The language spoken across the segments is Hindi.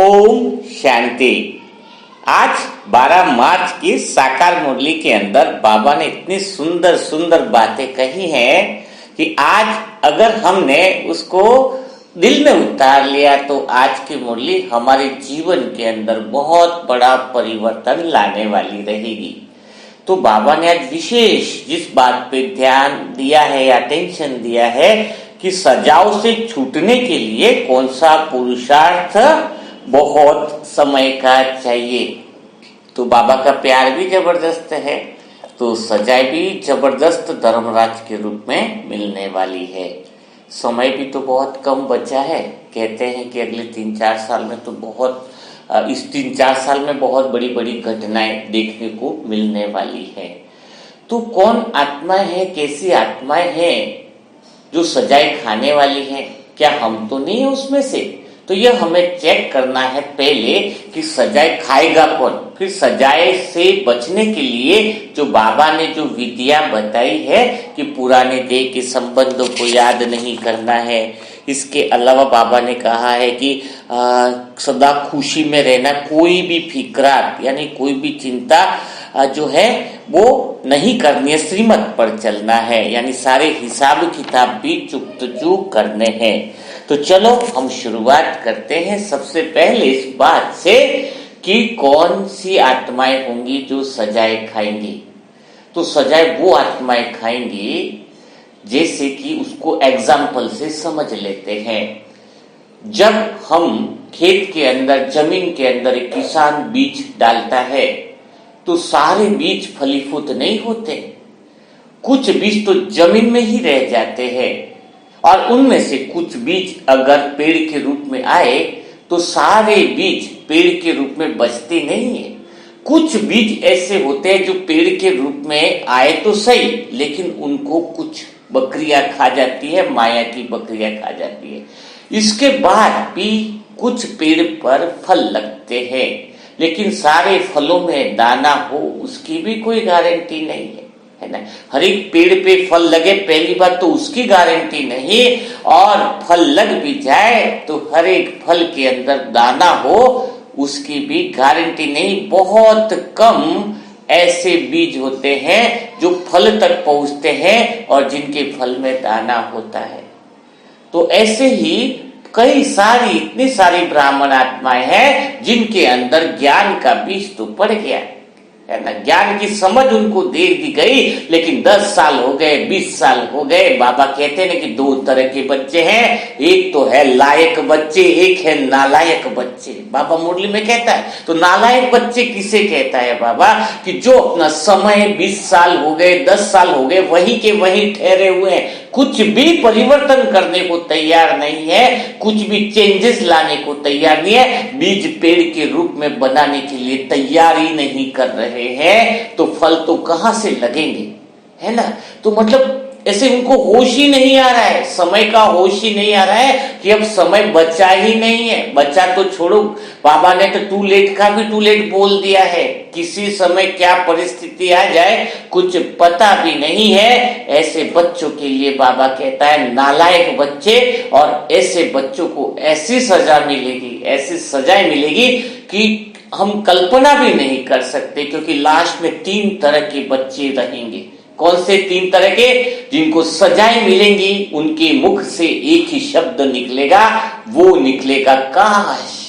ओम शांति। आज 12 मार्च की साकार मुरली के अंदर बाबा ने इतनी सुंदर सुंदर बातें कही हैं कि आज अगर हमने उसको दिल में उतार लिया तो आज की मुरली हमारे जीवन के अंदर बहुत बड़ा परिवर्तन लाने वाली रहेगी। तो बाबा ने आज विशेष जिस बात पे ध्यान दिया है या अटेंशन दिया है कि सजाओं से छूटने के लिए कौन सा पुरुषार्थ बहुत समय का चाहिए। तो बाबा का प्यार भी जबरदस्त है, तो सजाए भी जबरदस्त धर्मराज के रूप में मिलने वाली है। समय भी तो बहुत कम बचा है। कहते हैं कि अगले 3-4 साल में तो इस 3-4 साल में बहुत बड़ी बड़ी घटनाएं देखने को मिलने वाली है। तो कौन आत्माएं हैं, कैसी आत्माएं हैं जो सजाए खाने वाली हैं? क्या हम तो नहीं है उसमें से? तो यह हमें चेक करना है पहले कि सजाए खाएगा कौन। फिर सजाए से बचने के लिए जो बाबा ने जो विधियां बताई है कि पुराने देह के संबंधों को याद नहीं करना है। इसके अलावा बाबा ने कहा है कि सदा खुशी में रहना, कोई भी फिक्रात यानी कोई भी चिंता जो है वो नहीं करनी है, श्रीमत पर चलना है, यानी सारे हिसाब किताब भी चुक करने हैं। तो चलो हम शुरुआत करते हैं सबसे पहले इस बात से कि कौन सी आत्माएं होंगी जो सजाए खाएंगी। तो सजाए वो आत्माएं खाएंगी जैसे कि उसको एग्जाम्पल से समझ लेते हैं। जब हम खेत के अंदर, जमीन के अंदर एक किसान बीज डालता है तो सारे बीज फलीभूत नहीं होते, कुछ बीज तो जमीन में ही रह जाते हैं और उनमें से कुछ बीज अगर पेड़ के रूप में आए तो सारे बीज पेड़ के रूप में बचते नहीं है। कुछ बीज ऐसे होते हैं जो पेड़ के रूप में आए तो सही, लेकिन उनको कुछ बकरियां खा जाती है, माया की बकरियां खा जाती है। इसके बाद भी कुछ पेड़ पर फल लगते हैं, लेकिन सारे फलों में दाना हो उसकी भी कोई गारंटी नहीं है ना। हर एक पेड़ पे फल लगे पहली बात तो उसकी गारंटी नहीं, और फल लग भी जाए तो हर एक फल के अंदर दाना हो उसकी भी गारंटी नहीं। बहुत कम ऐसे बीज होते हैं जो फल तक पहुंचते हैं और जिनके फल में दाना होता है। तो ऐसे ही कई सारी, इतनी सारी ब्राह्मण आत्माएं हैं जिनके अंदर ज्ञान का बीज तो पड़ गया है ना, ज्ञान की समझ उनको दे दी गई, लेकिन 10 साल हो गए, 20 साल हो गए। बाबा कहते हैं कि 2 तरह के बच्चे हैं, एक तो है लायक बच्चे, एक है नालायक बच्चे। बाबा मुरली में कहता है तो नालायक बच्चे किसे कहता है बाबा? कि जो अपना समय 20 साल हो गए, 10 साल हो गए, वही के वही ठहरे हुए हैं, कुछ भी परिवर्तन करने को तैयार नहीं है, कुछ भी चेंजेस लाने को तैयार नहीं है, बीज पेड़ के रूप में बनाने के लिए तैयारी नहीं कर रहे हैं, तो फल तो कहां से लगेंगे, है ना। तो मतलब ऐसे उनको होश ही नहीं आ रहा है, समय का होश ही नहीं आ रहा है कि अब समय बचा ही नहीं है। बचा तो छोड़ो, बाबा ने तो टू लेट का भी टू लेट बोल दिया है। किसी समय क्या परिस्थिति आ जाए कुछ पता भी नहीं है। ऐसे बच्चों के लिए बाबा कहता है नालायक बच्चे, और ऐसे बच्चों को ऐसी सजा मिलेगी, ऐसी सजाएं मिलेगी कि हम कल्पना भी नहीं कर सकते, क्योंकि लास्ट में 3 तरह के बच्चे रहेंगे। कौन से 3 तरह के? जिनको सजाएं मिलेंगी उनके मुख से एक ही शब्द निकलेगा, वो निकलेगा काश।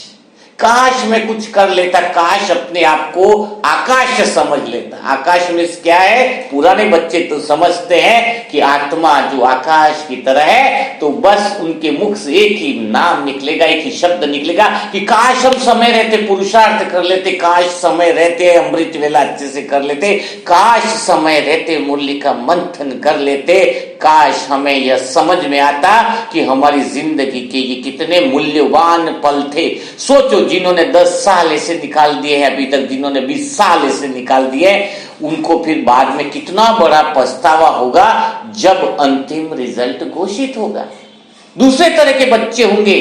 काश मैं कुछ कर लेता, काश अपने आप को आकाश समझ लेता। आकाश में क्या है? पुराने बच्चे तो समझते हैं कि आत्मा जो आकाश की तरह है, तो बस उनके मुख से एक ही नाम निकलेगा, एक ही शब्द निकलेगा कि काश हम समय रहते पुरुषार्थ कर लेते, काश समय रहते अमृत वेला अच्छे से कर लेते, काश समय रहते मुरली का मंथन कर लेते, काश हमें यह समझ में आता कि हमारी जिंदगी के ये कितने मूल्यवान पल थे। सोचो, जिन्होंने 10 साल ऐसे निकाल दिए हैं अभी तक, जिन्होंने 20 साल ऐसे निकाल दिए, उनको फिर बाद में कितना बड़ा पछतावा होगा जब अंतिम रिजल्ट घोषित होगा। दूसरे तरह के बच्चे होंगे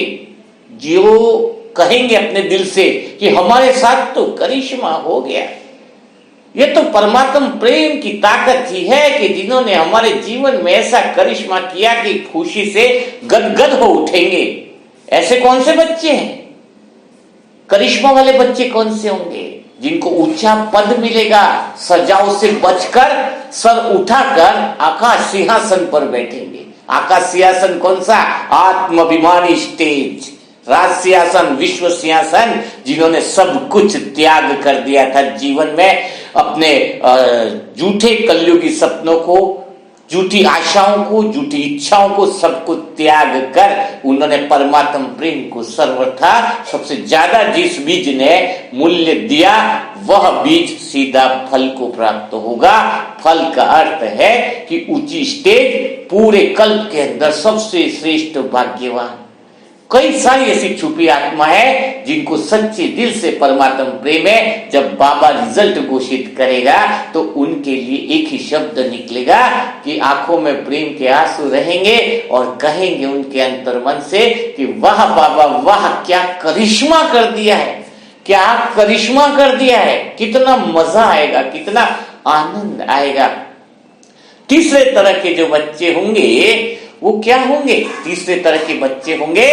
जो कहेंगे अपने दिल से कि हमारे साथ तो करिश्मा हो गया। ये तो परमात्मा प्रेम की ताकत ही है कि जिन्होंने हमारे जीवन में ऐसा करिश्मा किया कि खुशी से गदगद हो उठेंगे। ऐसे कौन से बच्चे हैं? करिश्मा वाले बच्चे कौन से होंगे? जिनको ऊंचा पद मिलेगा, सजाओ से बचकर सर उठाकर आकाश सिंहासन पर बैठेंगे। आकाश सिंहासन कौन सा? आत्माभिमानी स्टेज, राज सिंहासन, विश्व सिंहासन, जिन्होंने सब कुछ त्याग कर दिया था जीवन में, अपने झूठे कलयुगी सपनों को, झूठी आशाओं को, झूठी इच्छाओं को, सबको त्याग कर उन्होंने परमात्म प्रेम को सर्वथा सबसे ज्यादा जिस बीज ने मूल्य दिया वह बीज सीधा फल को प्राप्त होगा। फल का अर्थ है कि ऊंची स्टेज, पूरे कल्प के अंदर सबसे श्रेष्ठ भाग्यवान। कई सारी ऐसी छुपी आत्मा है जिनको सच्चे दिल से परमात्म प्रेम है। जब बाबा रिजल्ट घोषित करेगा तो उनके लिए एक ही शब्द निकलेगा कि आंखों में प्रेम के आंसू रहेंगे और कहेंगे उनके अंतर्मन से कि वाह बाबा वाह, क्या करिश्मा कर दिया है, क्या करिश्मा कर दिया है। कितना मजा आएगा, कितना आनंद आएगा। तीसरे तरह के जो बच्चे होंगे वो क्या होंगे? तीसरे तरह के बच्चे होंगे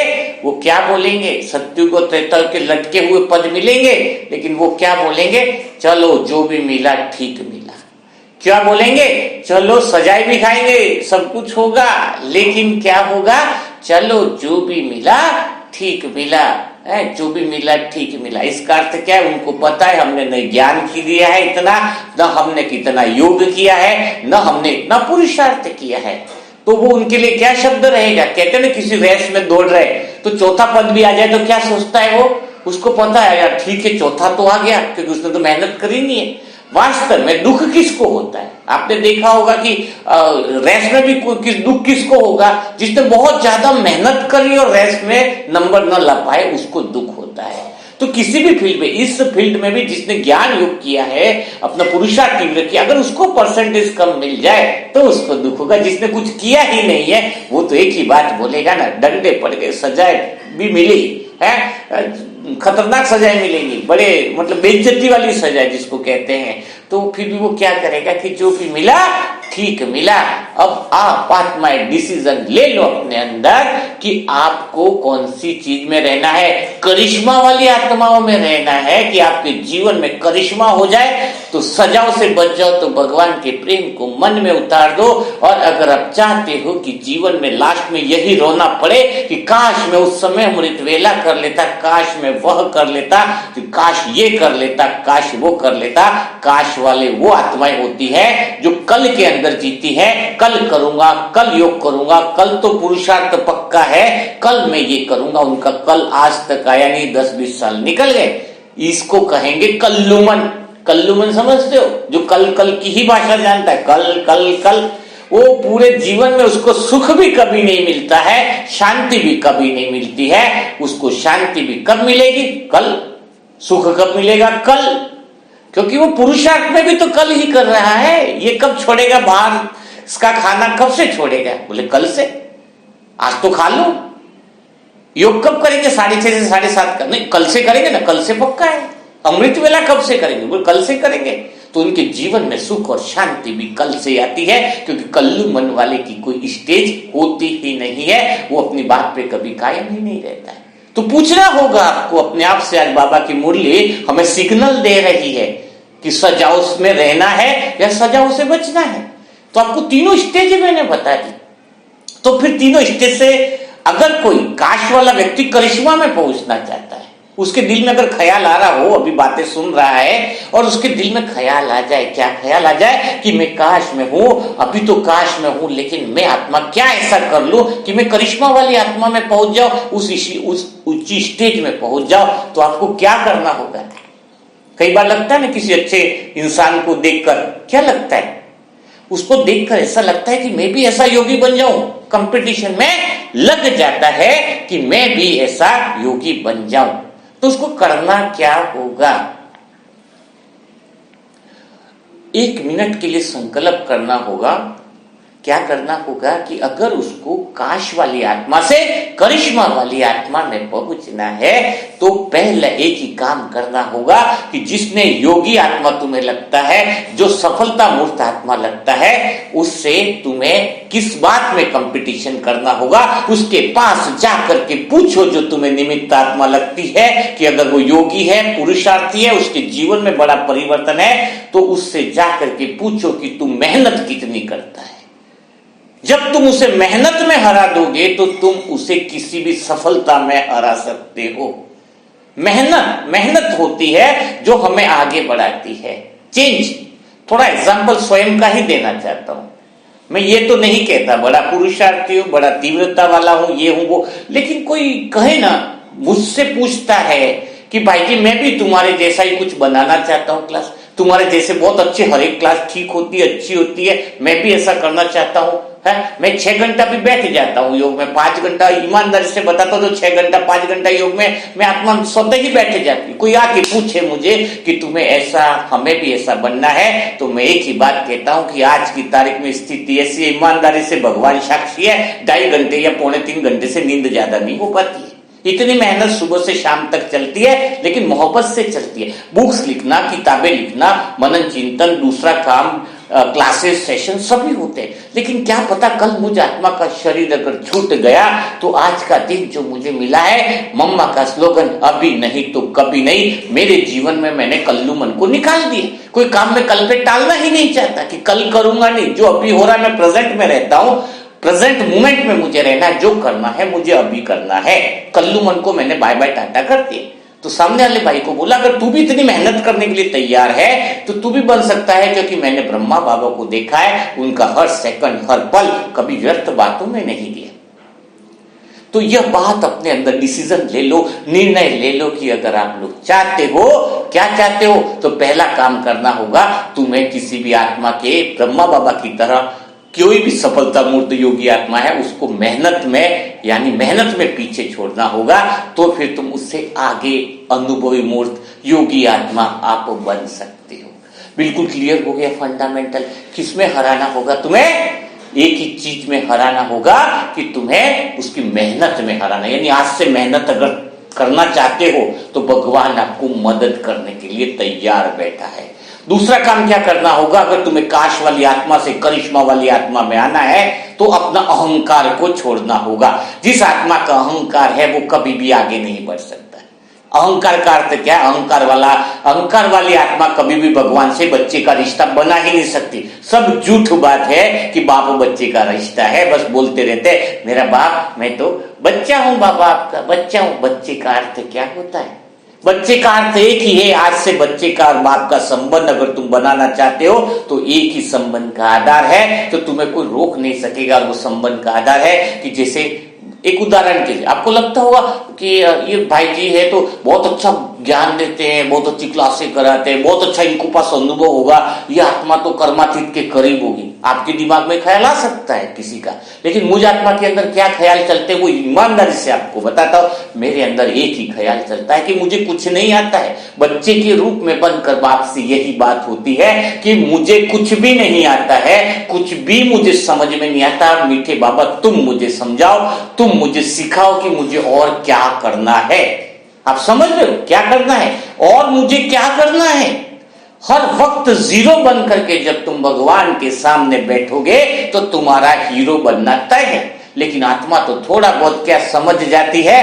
वो क्या बोलेंगे? सत्युग और त्रेता के लटके हुए पद मिलेंगे, लेकिन वो क्या बोलेंगे? चलो जो भी मिला ठीक मिला। क्या बोलेंगे? चलो सजाए भी खाएंगे, सब कुछ होगा, लेकिन क्या होगा? चलो जो भी मिला ठीक मिला, जो भी मिला ठीक मिला। इसका अर्थ क्या है? उनको पता है हमने न ज्ञान की दिया है इतना, न हमने कितना योग किया है, न हमने इतना पुरुषार्थ किया है। तो वो उनके लिए क्या शब्द रहेगा? कहते हैं ना किसी रेस में दौड़ रहे तो चौथा पद भी आ जाए तो क्या सोचता है वो? उसको पता है यार ठीक है चौथा तो आ गया, क्योंकि उसने तो मेहनत करी नहीं है। वास्तव में दुख किसको होता है? आपने देखा होगा कि रेस में भी दुख किसको होगा? जिसने बहुत ज्यादा मेहनत करी और रेस में नंबर न ला पाए उसको दुख होता है। तो किसी भी फील्ड में, इस फील्ड में भी जिसने ज्ञान योग किया है, अपना पुरुषार्थ तीव्र किया, अगर उसको परसेंटेज कम मिल जाए तो उसको दुख होगा। जिसने कुछ किया ही नहीं है वो तो एक ही बात बोलेगा ना, डंडे पड़ गए, सजाए भी मिली है, खतरनाक सजाएं मिलेंगी, बड़े मतलब बेइज्जती वाली सजाएं जिसको कहते हैं। तो फिर भी वो क्या करेगा कि जो भी मिला ठीक मिला। अब आप आत्माएं डिसीजन ले लो अपने अंदर कि आपको कौन सी चीज में रहना है। करिश्मा वाली आत्माओं में रहना है कि आपके जीवन में करिश्मा हो जाए, तो सजाओ से बच जाओ, तो भगवान के प्रेम को मन में उतार दो। और अगर आप चाहते हो कि जीवन में लास्ट में यही रोना पड़े कि काश मैं उस समय अमृत वेला कर लेता, काश मैं वह कर लेता, काश ये कर लेता, काश वो कर लेता, काश वाले वो आत्माएं होती है जो कल के अंदर जीती है। कल करूंगा, कल योग करूंगा, कल तो पुरुषार्थ पक्का है, कल मैं ये करूंगा। उनका कल आज तक आया नहीं, 10-20 साल निकल गए। इसको कहेंगे कल्लुमन। कल्लुमन समझते हो? जो कल कल की ही भाषा जानता है, कल कल कल। वो पूरे जीवन में उसको सुख भी कभी नहीं मिलता है, शांति भी कभी नहीं मिलती है। उसको शांति भी कब मिलेगी? कल। सुख कब मिलेगा? कल। क्योंकि वो पुरुषार्थ में भी तो कल ही कर रहा है। ये कब छोड़ेगा बाहर इसका खाना? कब से छोड़ेगा? बोले कल से। आज तो खा लो। योग कब करेंगे? 6:30 से 7:30 का नहीं, कल से करेंगे ना, कल से पक्का है। अमृत वेला कब से करेंगे? बोले कल से करेंगे। तो उनके जीवन में सुख और शांति भी कल से आती है, क्योंकि कल्लू मन वाले की कोई स्टेज होती ही नहीं है। वो अपनी बात पे कभी कायम ही नहीं रहता है। तो पूछना होगा आपको अपने आप से, आज बाबा की मुरली हमें सिग्नल दे रही है कि सजाओ में रहना है या सजाओ से बचना है। तो आपको तीनों स्टेज मैंने बता दी। तो फिर तीनों स्टेज से अगर कोई काश वाला व्यक्ति करिश्मा में पहुंचना चाहता है, उसके दिल में अगर ख्याल आ रहा हो, अभी बातें सुन रहा है और उसके दिल में ख्याल आ जाए, क्या ख्याल आ जाए कि मैं काश में हूं, अभी तो काश में हूं, लेकिन मैं आत्मा क्या ऐसा कर लूं कि मैं करिश्मा वाली आत्मा में पहुंच जाऊं, उस ऊंची स्टेज में पहुंच जाओ। तो आपको क्या करना होगा? कई बार लगता है ना किसी अच्छे इंसान को देखकर, क्या लगता है? उसको देखकर ऐसा लगता है कि मैं भी ऐसा योगी बन जाऊं। कंपटीशन में लग जाता है कि मैं भी ऐसा योगी बन जाऊं। तो उसको करना क्या होगा? 1 मिनट के लिए संकल्प करना होगा क्या करना होगा कि अगर उसको काश वाली आत्मा से करिश्मा वाली आत्मा में पहुंचना है तो पहले एक ही काम करना होगा कि जिसने योगी आत्मा तुम्हें लगता है, जो सफलता मूर्त आत्मा लगता है, उससे तुम्हें किस बात में कंपटीशन करना होगा, उसके पास जाकर के पूछो जो तुम्हें निमित्त आत्मा लगती है कि अगर वो योगी है, पुरुषार्थी है, उसके जीवन में बड़ा परिवर्तन है, तो उससे जाकर के पूछो कि तू मेहनत कितनी करता है। जब तुम उसे मेहनत में हरा दोगे तो तुम उसे किसी भी सफलता में हरा सकते हो। मेहनत होती है जो हमें आगे बढ़ाती है। चेंज, थोड़ा एग्जांपल स्वयं का ही देना चाहता हूं। मैं ये तो नहीं कहता बड़ा पुरुषार्थी हूं, बड़ा तीव्रता वाला हूं, ये हूं वो, लेकिन कोई कहे ना, मुझसे पूछता है कि भाई जी मैं भी तुम्हारे जैसा ही कुछ बनाना चाहता हूं क्लास, तुम्हारे जैसे बहुत अच्छे हर एक क्लास ठीक होती है, अच्छी होती है, मैं भी ऐसा करना चाहता हूं। मैं 6 घंटा भी बैठ जाता हूं योग में, 5 घंटा ईमानदारी से बताता हूं तो 6 घंटा 5 घंटा योग में मैं आत्मा स्वतः ही बैठ जाती। कोई आके पूछे मुझे कि तुम्हें ऐसा, हमें भी ऐसा बनना है, तो मैं एक ही बात कहता हूं कि आज की तारीख में स्थिति ऐसी है, ईमानदारी से भगवान साक्षी है, 2.5 घंटे या 2.25 घंटे से नींद ज्यादा नहीं हो पाती है। इतनी मेहनत सुबह से शाम तक चलती है, लेकिन मोहब्बत से चलती है। बुक्स लिखना, किताबें लिखना, मनन चिंतन, दूसरा काम, क्लासेस, सेशन सभी होते हैं, लेकिन क्या पता कल मुझे आत्मा का शरीर अगर छूट गया तो आज का दिन जो मुझे मिला है, मम्मा का स्लोगन अभी नहीं तो कभी नहीं, मेरे जीवन में मैंने कल्लू मन को निकाल दिया। कोई काम में कल पे टालना ही नहीं चाहता कि कल करूंगा नहीं, जो अभी हो रहा है मैं प्रेजेंट में रहता हूं, प्रेजेंट मोमेंट में मुझे रहना है, जो करना है मुझे अभी करना है। कल्लू मन को मैंने बाय बाय टाटा कर दिया। तो सामने वाले भाई को बोला अगर तू भी इतनी मेहनत करने के लिए तैयार है तो तू भी बन सकता है, क्योंकि मैंने ब्रह्मा बाबा को देखा है, उनका हर सेकंड हर पल कभी व्यर्थ बातों में नहीं दिया। तो यह बात अपने अंदर डिसीजन ले लो, निर्णय ले लो कि अगर आप लोग चाहते हो, क्या चाहते हो, तो पहला काम करना होगा तुम्हें किसी भी आत्मा के, ब्रह्मा बाबा की तरह कोई भी सफलता मूर्त योगी आत्मा है उसको मेहनत में, यानी मेहनत में पीछे छोड़ना होगा, तो फिर तुम उससे आगे अनुभवी मूर्त योगी आत्मा आप बन सकते हो। बिल्कुल क्लियर हो गया फंडामेंटल। किसमें हराना होगा तुम्हें? एक ही चीज में हराना होगा कि तुम्हें उसकी मेहनत में हराना, यानी आज से मेहनत अगर करना चाहते हो तो भगवान आपको मदद करने के लिए तैयार बैठा है। दूसरा काम क्या करना होगा, अगर तुम्हें काश वाली आत्मा से करिश्मा वाली आत्मा में आना है तो अपना अहंकार को छोड़ना होगा। जिस आत्मा का अहंकार है वो कभी भी आगे नहीं बढ़ सकता। अहंकार का अर्थ क्या? अहंकार वाली आत्मा कभी भी भगवान से बच्चे का रिश्ता बना ही नहीं सकती। सब झूठ बात है कि बाप बच्चे का रिश्ता है, बस बोलते रहते मेरा बाप, मैं तो बच्चा हूं, बाबा आपका बच्चा हूं। बच्चे का अर्थ क्या होता है? बच्चे का अर्थ एक ही है। आज से बच्चे का और बाप का संबंध अगर तुम बनाना चाहते हो तो एक ही संबंध का आधार है, तो तुम्हें कोई रोक नहीं सकेगा। और वो संबंध का आधार है कि जैसे एक उदाहरण के लिए आपको लगता होगा कि ये भाई जी है तो बहुत अच्छा ज्ञान देते हैं, बहुत अच्छी क्लासें कराते हैं, बहुत अच्छा इनको पास अनुभव होगा, ये आत्मा तो कर्मातीत के करीब होगी। आपके दिमाग में ख्याल आ सकता है किसी का, लेकिन मुझ आत्मा के अंदर क्या ख्याल चलते हैं वो ईमानदारी से आपको बताता हूं। मेरे अंदर एक ही ख्याल चलता है कि मुझे कुछ नहीं आता है। बच्चे के रूप में बनकर बाप से यही बात होती है कि मुझे कुछ भी नहीं आता है, कुछ भी मुझे समझ में नहीं आता। मीठे बाबा तुम मुझे समझाओ, तुम मुझे सिखाओ कि मुझे और क्या करना है। आप समझ रहे हो क्या करना है और मुझे क्या करना है? हर वक्त जीरो बन करके जब तुम भगवान के सामने बैठोगे तो तुम्हारा हीरो बनना तय है। लेकिन आत्मा तो थोड़ा बहुत क्या समझ जाती है,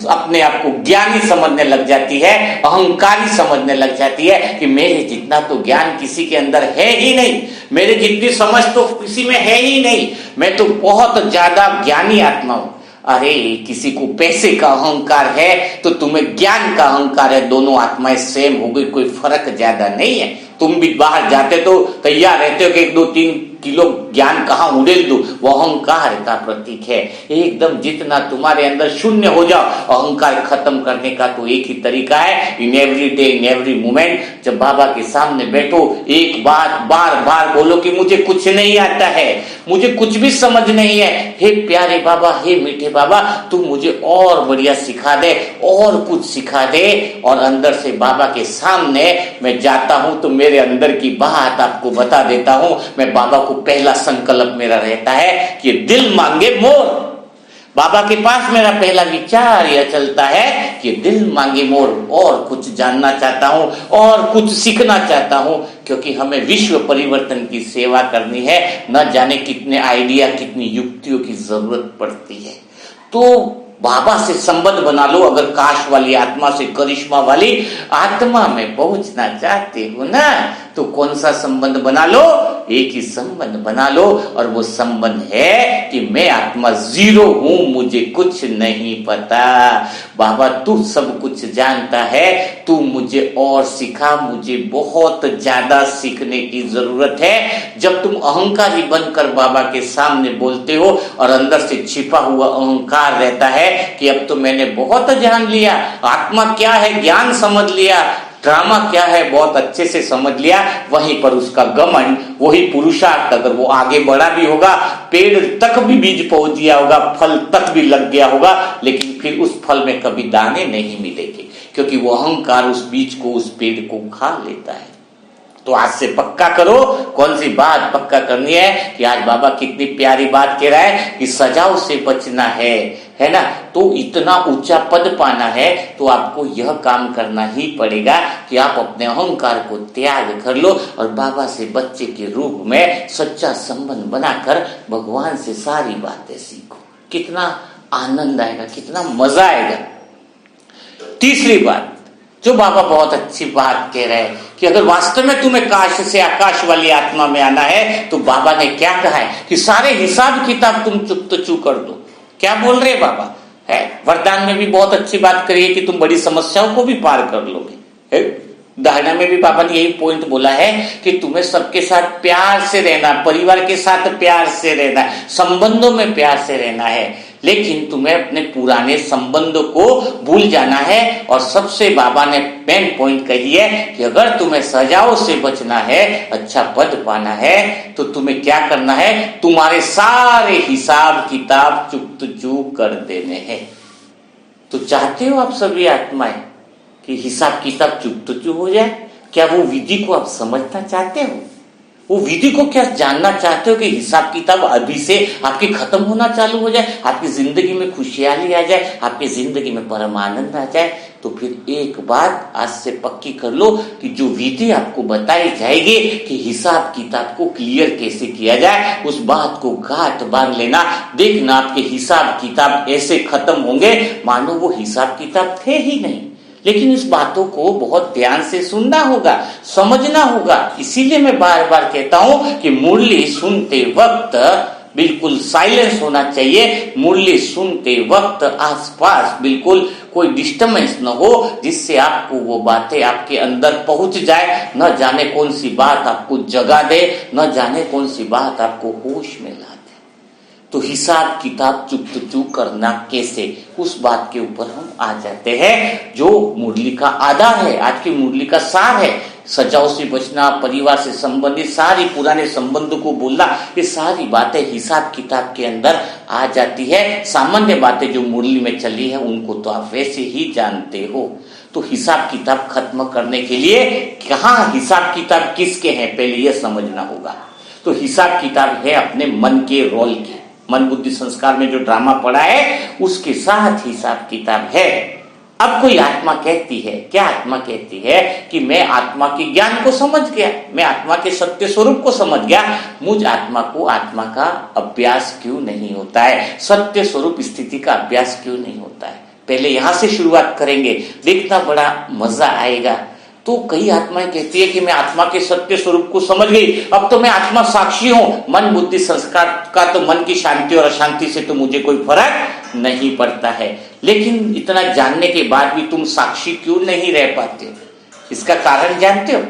अपने आप को ज्ञानी समझने लग जाती है, अहंकारी समझने लग जाती है कि मेरे जितना तो ज्ञान किसी के अंदर है ही नहीं, मेरे जितनी समझ तो किसी में है ही नहीं, मैं तो बहुत ज्यादा ज्ञानी आत्मा हूं। अरे किसी को पैसे का अहंकार है तो तुम्हें ज्ञान का अहंकार है, दोनों आत्माएं सेम हो गई, कोई फर्क ज्यादा नहीं है। तुम भी बाहर जाते तो तैयार रहते हो कि 1-2-3 किलो ज्ञान कहां उड़ेल दो, वो अहंकार का प्रतीक है। एकदम जितना तुम्हारे अंदर शून्य हो जाओ, अहंकार खत्म करने का तो एक ही तरीका है, in every day in every moment जब बाबा के सामने बैठो एक बात बार बार बोलो कि मुझे कुछ नहीं आता है, मुझे कुछ भी समझ नहीं है, हे प्यारे बाबा, हे मीठे बाबा, तू मुझे और बढ़िया सिखा दे, और कुछ सिखा दे। और अंदर से बाबा के सामने मैं जाता हूं तो मेरे अंदर की बात आपको बता देता हूं। मैं बाबा को को पहला संकल्प मेरा रहता है कि दिल मांगे मोर। बाबा के पास मेरा पहला विचार यह चलता है कि दिल मांगे मोर, और कुछ जानना चाहता हूं और कुछ सीखना चाहता हूं, क्योंकि हमें विश्व परिवर्तन की सेवा करनी है। न जाने कितने आइडिया, कितनी युक्तियों की जरूरत पड़ती है। तो बाबा से संबंध बना लो। अगर काश वाली आत्मा से, करिश्मा वाली आत्मा में पहुंचना चाहते हो ना, तो कौन सा संबंध बना लो? एक ही संबंध बना लो, और वो संबंध है कि मैं आत्मा जीरो हूं, मुझे कुछ नहीं पता। बाबा तू सब कुछ जानता है, तू मुझे और सिखा, मुझे बहुत ज्यादा सीखने की जरूरत है। जब तुम अहंकारी बनकर बाबा के सामने बोलते हो और अंदर से छिपा हुआ अहंकार रहता है कि अब तो मैंने बहुत जान लिया, आत्मा क्या है ज्ञान समझ लिया, ड्रामा क्या है बहुत अच्छे से समझ लिया, वहीं पर उसका घमंड, वही पुरुषार्थ अगर वो आगे बढ़ा भी होगा, पेड़ तक भी बीज पहुंच गया होगा, फल तक भी लग गया होगा, लेकिन फिर उस फल में कभी दाने नहीं मिलेंगे, क्योंकि वो अहंकार उस बीज को, उस पेड़ को खा लेता है। तो आज से पक्का करो। कौन सी बात पक्का करनी है? कि आज बाबा कितनी प्यारी बात कह रहा है कि सजाओ से बचना है ना। तो इतना ऊंचा पद पाना है तो आपको यह काम करना ही पड़ेगा कि आप अपने अहंकार को त्याग कर लो और बाबा से बच्चे के रूप में सच्चा संबंध बनाकर भगवान से सारी बातें सीखो। कितना आनंद आएगा, कितना मजा आएगा। तीसरी बात जो बाबा बहुत अच्छी बात कह रहे हैं कि अगर वास्तव में तुम्हें काश से आकाश वाली आत्मा में आना है, तो बाबा ने क्या कहा है कि सारे हिसाब किताब तुम चुप कर दो। क्या बोल रहे बाबा है? वरदान में भी बहुत अच्छी बात करी है कि तुम बड़ी समस्याओं को भी पार कर लोगे। दाहिना में भी बाबा ने यही पॉइंट बोला है कि तुम्हें सबके साथ प्यार से रहना, परिवार के साथ प्यार से रहना, संबंधों में प्यार से रहना है, लेकिन तुम्हें अपने पुराने संबंधों को भूल जाना है। और सबसे बाबा ने मेन पॉइंट कही है कि अगर तुम्हें सजाओं से बचना है, अच्छा पद पाना है, तो तुम्हें क्या करना है? तुम्हारे सारे हिसाब किताब चूक कर देने हैं। तो चाहते हो आप सभी आत्माएं कि हिसाब किताब चुप हो जाए? क्या वो विधि को आप समझना चाहते हो? वो विधि को क्या जानना चाहते हो कि हिसाब किताब अभी से आपकी खत्म होना चालू हो जाए, आपकी जिंदगी में खुशहाली आ जाए, आपकी जिंदगी में परम आनंद आ जाए? तो फिर एक बात आज से पक्की कर लो कि जो विधि आपको बताई जाएगी कि हिसाब किताब को क्लियर कैसे किया जाए, उस बात को गांठ बांध लेना। देखना आपके हिसाब किताब ऐसे खत्म होंगे मानो वो हिसाब किताब थे ही नहीं। लेकिन इस बातों को बहुत ध्यान से सुनना होगा, समझना होगा। इसीलिए मैं बार बार कहता हूं कि मुरली सुनते वक्त बिल्कुल साइलेंस होना चाहिए। मुरली सुनते वक्त आसपास बिल्कुल कोई डिस्टर्बेंस न हो, जिससे आपको वो बातें आपके अंदर पहुंच जाए। न जाने कौन सी बात आपको जगा दे, न जाने कौन सी बात आपको होश में ला दे। तो हिसाब किताब चुप करना कैसे, उस बात के ऊपर हम आ जाते हैं, जो मुरली का आधार है, आज की मुरली का सार है। सजाओं से बचना, परिवार से संबंधित सारी पुराने संबंधों को बोलना, ये सारी बातें हिसाब किताब के अंदर आ जाती है। सामान्य बातें जो मुरली में चली है उनको तो आप वैसे ही जानते हो। तो हिसाब किताब खत्म करने के लिए कहाँ हिसाब किताब किसके हैं, पहले यह समझना होगा। तो हिसाब किताब है अपने मन के रोल के, मन बुद्धि संस्कार में जो ड्रामा पड़ा है उसके साथ हिसाब किताब है। अब कोई आत्मा कहती है, क्या आत्मा कहती है कि मैं आत्मा के ज्ञान को समझ गया, मैं आत्मा के सत्य स्वरूप को समझ गया, मुझ आत्मा को आत्मा का अभ्यास क्यों नहीं होता है, सत्य स्वरूप स्थिति का अभ्यास क्यों नहीं होता है? पहले यहां से शुरुआत करेंगे, देखना बड़ा मजा आएगा। तो कई आत्माएं कहती है कि मैं आत्मा के सत्य स्वरूप को समझ गई, अब तो मैं आत्मा साक्षी हूं, मन बुद्धि संस्कार का तो मन की शांति और अशांति से तो मुझे कोई फर्क नहीं पड़ता है। लेकिन इतना जानने के बाद भी तुम साक्षी क्यों नहीं रह पाते? इसका कारण जानते हो?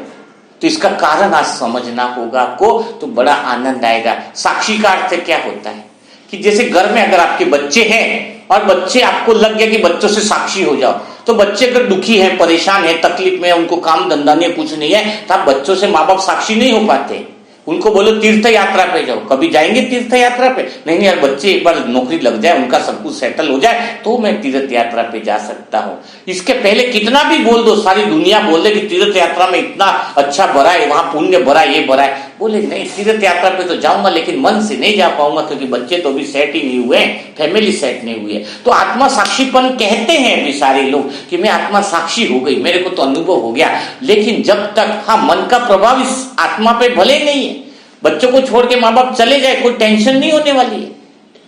तो इसका कारण आज समझना होगा आपको, तो बड़ा आनंद आएगा। साक्षी का अर्थ क्या होता है कि जैसे घर में अगर आपके बच्चे हैं और बच्चे आपको लग गया कि बच्चों से साक्षी हो जाओ, तो बच्चे अगर दुखी हैं, परेशान हैं, तकलीफ में, उनको काम धंधा नहीं, कुछ नहीं है, तो आप बच्चों से माँ बाप साक्षी नहीं हो पाते। उनको बोलो तीर्थ यात्रा पे जाओ, कभी जाएंगे तीर्थ यात्रा पे? नहीं यार, बच्चे एक बार नौकरी लग जाए, उनका सब कुछ सेटल हो जाए तो मैं तीर्थ यात्रा पे जा सकता हूँ। इसके पहले कितना भी बोल दो, सारी दुनिया बोल दे कि तीर्थ यात्रा में इतना अच्छा भरा है, वहां पुण्य भरा, ये भरा है, बोले नहीं तीर्थ यात्रा पे तो जाऊंगा लेकिन मन से नहीं जा पाऊंगा क्योंकि बच्चे तो अभी सेट ही नहीं हुए हैं, फैमिली सेट नहीं हुई है। तो आत्मा साक्षीपन कहते हैं अभी सारे लोग कि मैं आत्मा साक्षी हो गई, मेरे को तो अनुभव हो गया। लेकिन जब तक मन का प्रभाव इस आत्मा पे भले नहीं है, बच्चों को छोड़ के माँ बाप चले जाए कोई टेंशन नहीं होने वाली है,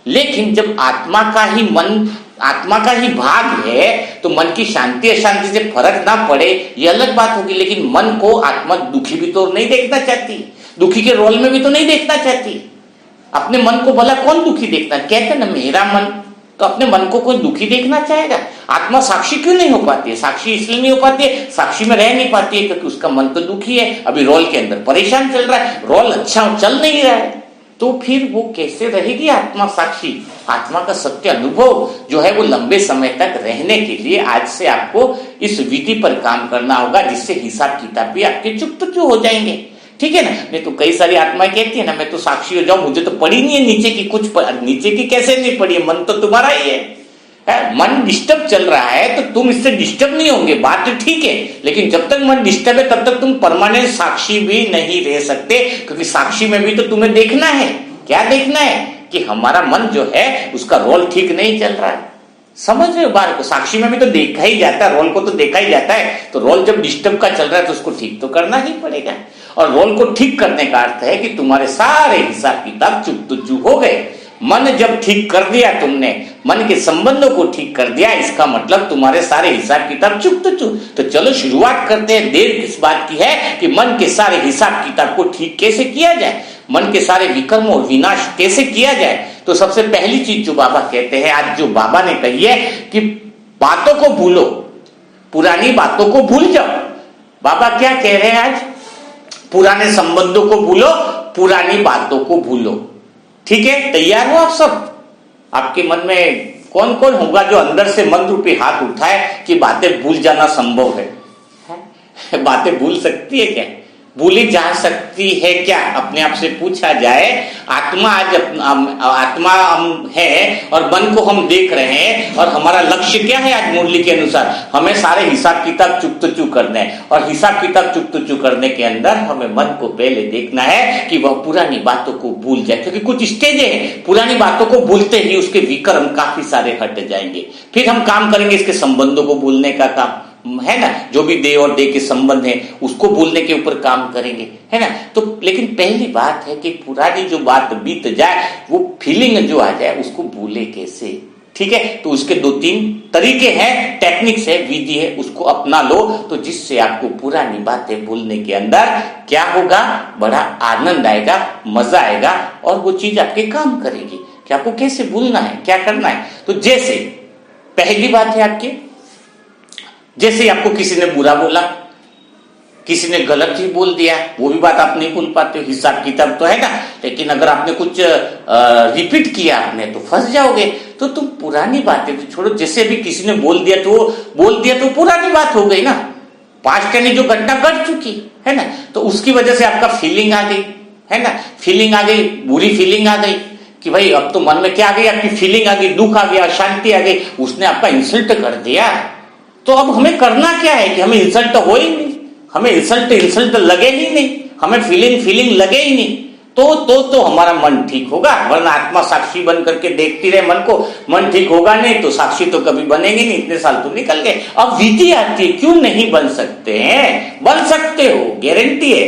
लेकिन जब आत्मा का ही भाग है तो मन की शांति अशांति से फर्क ना पड़े ये अलग बात होगी। लेकिन मन को आत्मा दुखी भी तो नहीं देखना चाहती, दुखी के रोल में भी तो नहीं देखना चाहती। अपने मन को भला कौन दुखी देखता, कहते ना मेरा मन, तो अपने मन को कोई दुखी देखना चाहेगा। आत्मा साक्षी क्यों नहीं हो पाती है? साक्षी इसलिए नहीं हो पाती है, साक्षी में रह नहीं पाती है क्योंकि उसका मन तो दुखी है, अभी रोल के अंदर परेशान चल रहा है, रोल अच्छा चल नहीं रहा है, तो फिर वो कैसे रहेगी आत्मा साक्षी? आत्मा का सत्य अनुभव जो है वो लंबे समय तक रहने के लिए आज से आपको इस विधि पर काम करना होगा, जिससे हिसाब किताब भी आपके चुप हो जाएंगे। ठीक है ना? नहीं तो कई सारी आत्माएं कहती है ना मैं तो साक्षी हो जाऊं, मुझे तो पड़ी नहीं है नीचे की कुछ नीचे की कैसे नहीं पड़ी है, मन तो तुम्हारा ही है। मन डिस्टर्ब चल रहा है तो तुम इससे डिस्टर्ब नहीं होंगे, बात तो ठीक है, लेकिन जब तक मन डिस्टर्ब है तब तक तुम परमानेंट साक्षी भी नहीं रह सकते, क्योंकि साक्षी में भी तो तुम्हें देखना है। क्या देखना है? कि हमारा मन जो है उसका रोल ठीक नहीं चल रहा है। समझ रहे हो बात को? साक्षी में भी तो देखा ही जाता है, रोल को तो देखा ही जाता है, तो रोल जब डिस्टर्ब का चल रहा है तो उसको ठीक तो करना ही पड़ेगा। और रोल को ठीक करने का अर्थ है कि तुम्हारे सारे हिसाब किताब चुप हो गए। मन जब ठीक कर दिया तुमने, मन के संबंधों को ठीक कर दिया, इसका मतलब तुम्हारे सारे हिसाब किताब चुप। तो चलो शुरुआत करते हैं। देर किस बात की है कि मन के सारे हिसाब किताब को ठीक कैसे किया जाए, मन के सारे विकर्म और विनाश कैसे किया जाए। तो सबसे पहली चीज जो बाबा कहते हैं, आज जो बाबा ने कही है कि बातों को भूलो, पुरानी बातों को भूल जाओ। बाबा क्या कह रहे हैं आज? पुराने संबंधों को भूलो, पुरानी बातों को भूलो। ठीक है, तैयार हो आप सब? आपके मन में कौन कौन होगा जो अंदर से मन रूपी हाथ उठाए कि बातें भूल जाना संभव है? बातें भूल सकती है क्या? भूली जा सकती है क्या? अपने आप से पूछा जाए। आत्मा आज आत्मा हम है और मन को हम देख रहे हैं, और हमारा लक्ष्य क्या है आज मुरली के अनुसार? हमें सारे हिसाब किताब चुप करने हैं, और हिसाब किताब चुप करने के अंदर हमें मन को पहले देखना है कि वह पुरानी बातों को भूल जाए, क्योंकि कुछ स्टेज है, पुरानी बातों को भूलते ही उसके विकर्म काफी सारे हट जाएंगे। फिर हम काम करेंगे इसके संबंधों को भूलने का काम, है ना? जो भी दे और दे के संबंध है उसको भूलने के ऊपर काम करेंगे, है ना? तो लेकिन पहली बात है कि पुरानी जो बात बीत जाए, वो फीलिंग जो आ जाए उसको भूले कैसे? ठीक है, तो उसके 2-3 तरीके हैं, टेक्निक्स है, विधि है, उसको अपना लो, तो जिससे आपको पुरानी बातें भूलने के अंदर क्या होगा? बड़ा आनंद आएगा, मजा आएगा, और वो चीज आपके काम करेगी कि आपको कैसे भूलना है, क्या करना है। तो जैसे पहली बात है आपकी, जैसे आपको किसी ने बुरा बोला, किसी ने गलत ही बोल दिया, वो भी बात आप नहीं भूल पाते हो, हिसाब किताब तो है ना, लेकिन अगर आपने कुछ रिपीट किया आपने तो फंस जाओगे। तो तुम पुरानी बातें तो छोड़ो, जैसे भी किसी ने बोल दिया तो पुरानी बात हो गई ना, पास्ट यानी जो घटना घट चुकी है ना, तो उसकी वजह से आपका फीलिंग आ गई, है ना? फीलिंग आ गई, बुरी फीलिंग आ गई कि भाई अब तो मन में क्या आ गई? आपकी फीलिंग आ गई, दुख आ गया, अशांति आ गई, उसने आपका इंसल्ट कर दिया। तो अब हमें करना क्या है कि हमें इंसल्ट हो ही नहीं, हमें इंसल्ट लगे ही नहीं, हमें फीलिंग लगे ही नहीं, तो हमारा मन ठीक होगा। वरना आत्मा साक्षी बन करके देखती रहे मन को, मन ठीक होगा नहीं तो साक्षी तो कभी बनेंगे नहीं। इतने साल तो निकल गए, अब विधि आती है, क्यों नहीं बन सकते हैं? बन सकते हो, गारंटी है।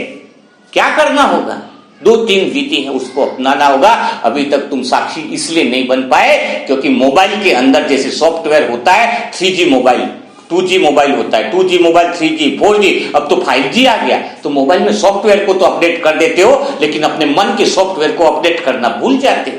क्या करना होगा? 2-3 विधि है, उसको अपनाना होगा। अभी तक तुम साक्षी इसलिए नहीं बन पाए क्योंकि मोबाइल के अंदर जैसे सॉफ्टवेयर होता है, 3G मोबाइल, 2G मोबाइल होता है, 2G मोबाइल, 3G, 4G, अब तो 5G आ गया। तो मोबाइल में सॉफ्टवेयर को तो अपडेट कर देते हो, लेकिन अपने मन के सॉफ्टवेयर को अपडेट करना भूल जाते हो।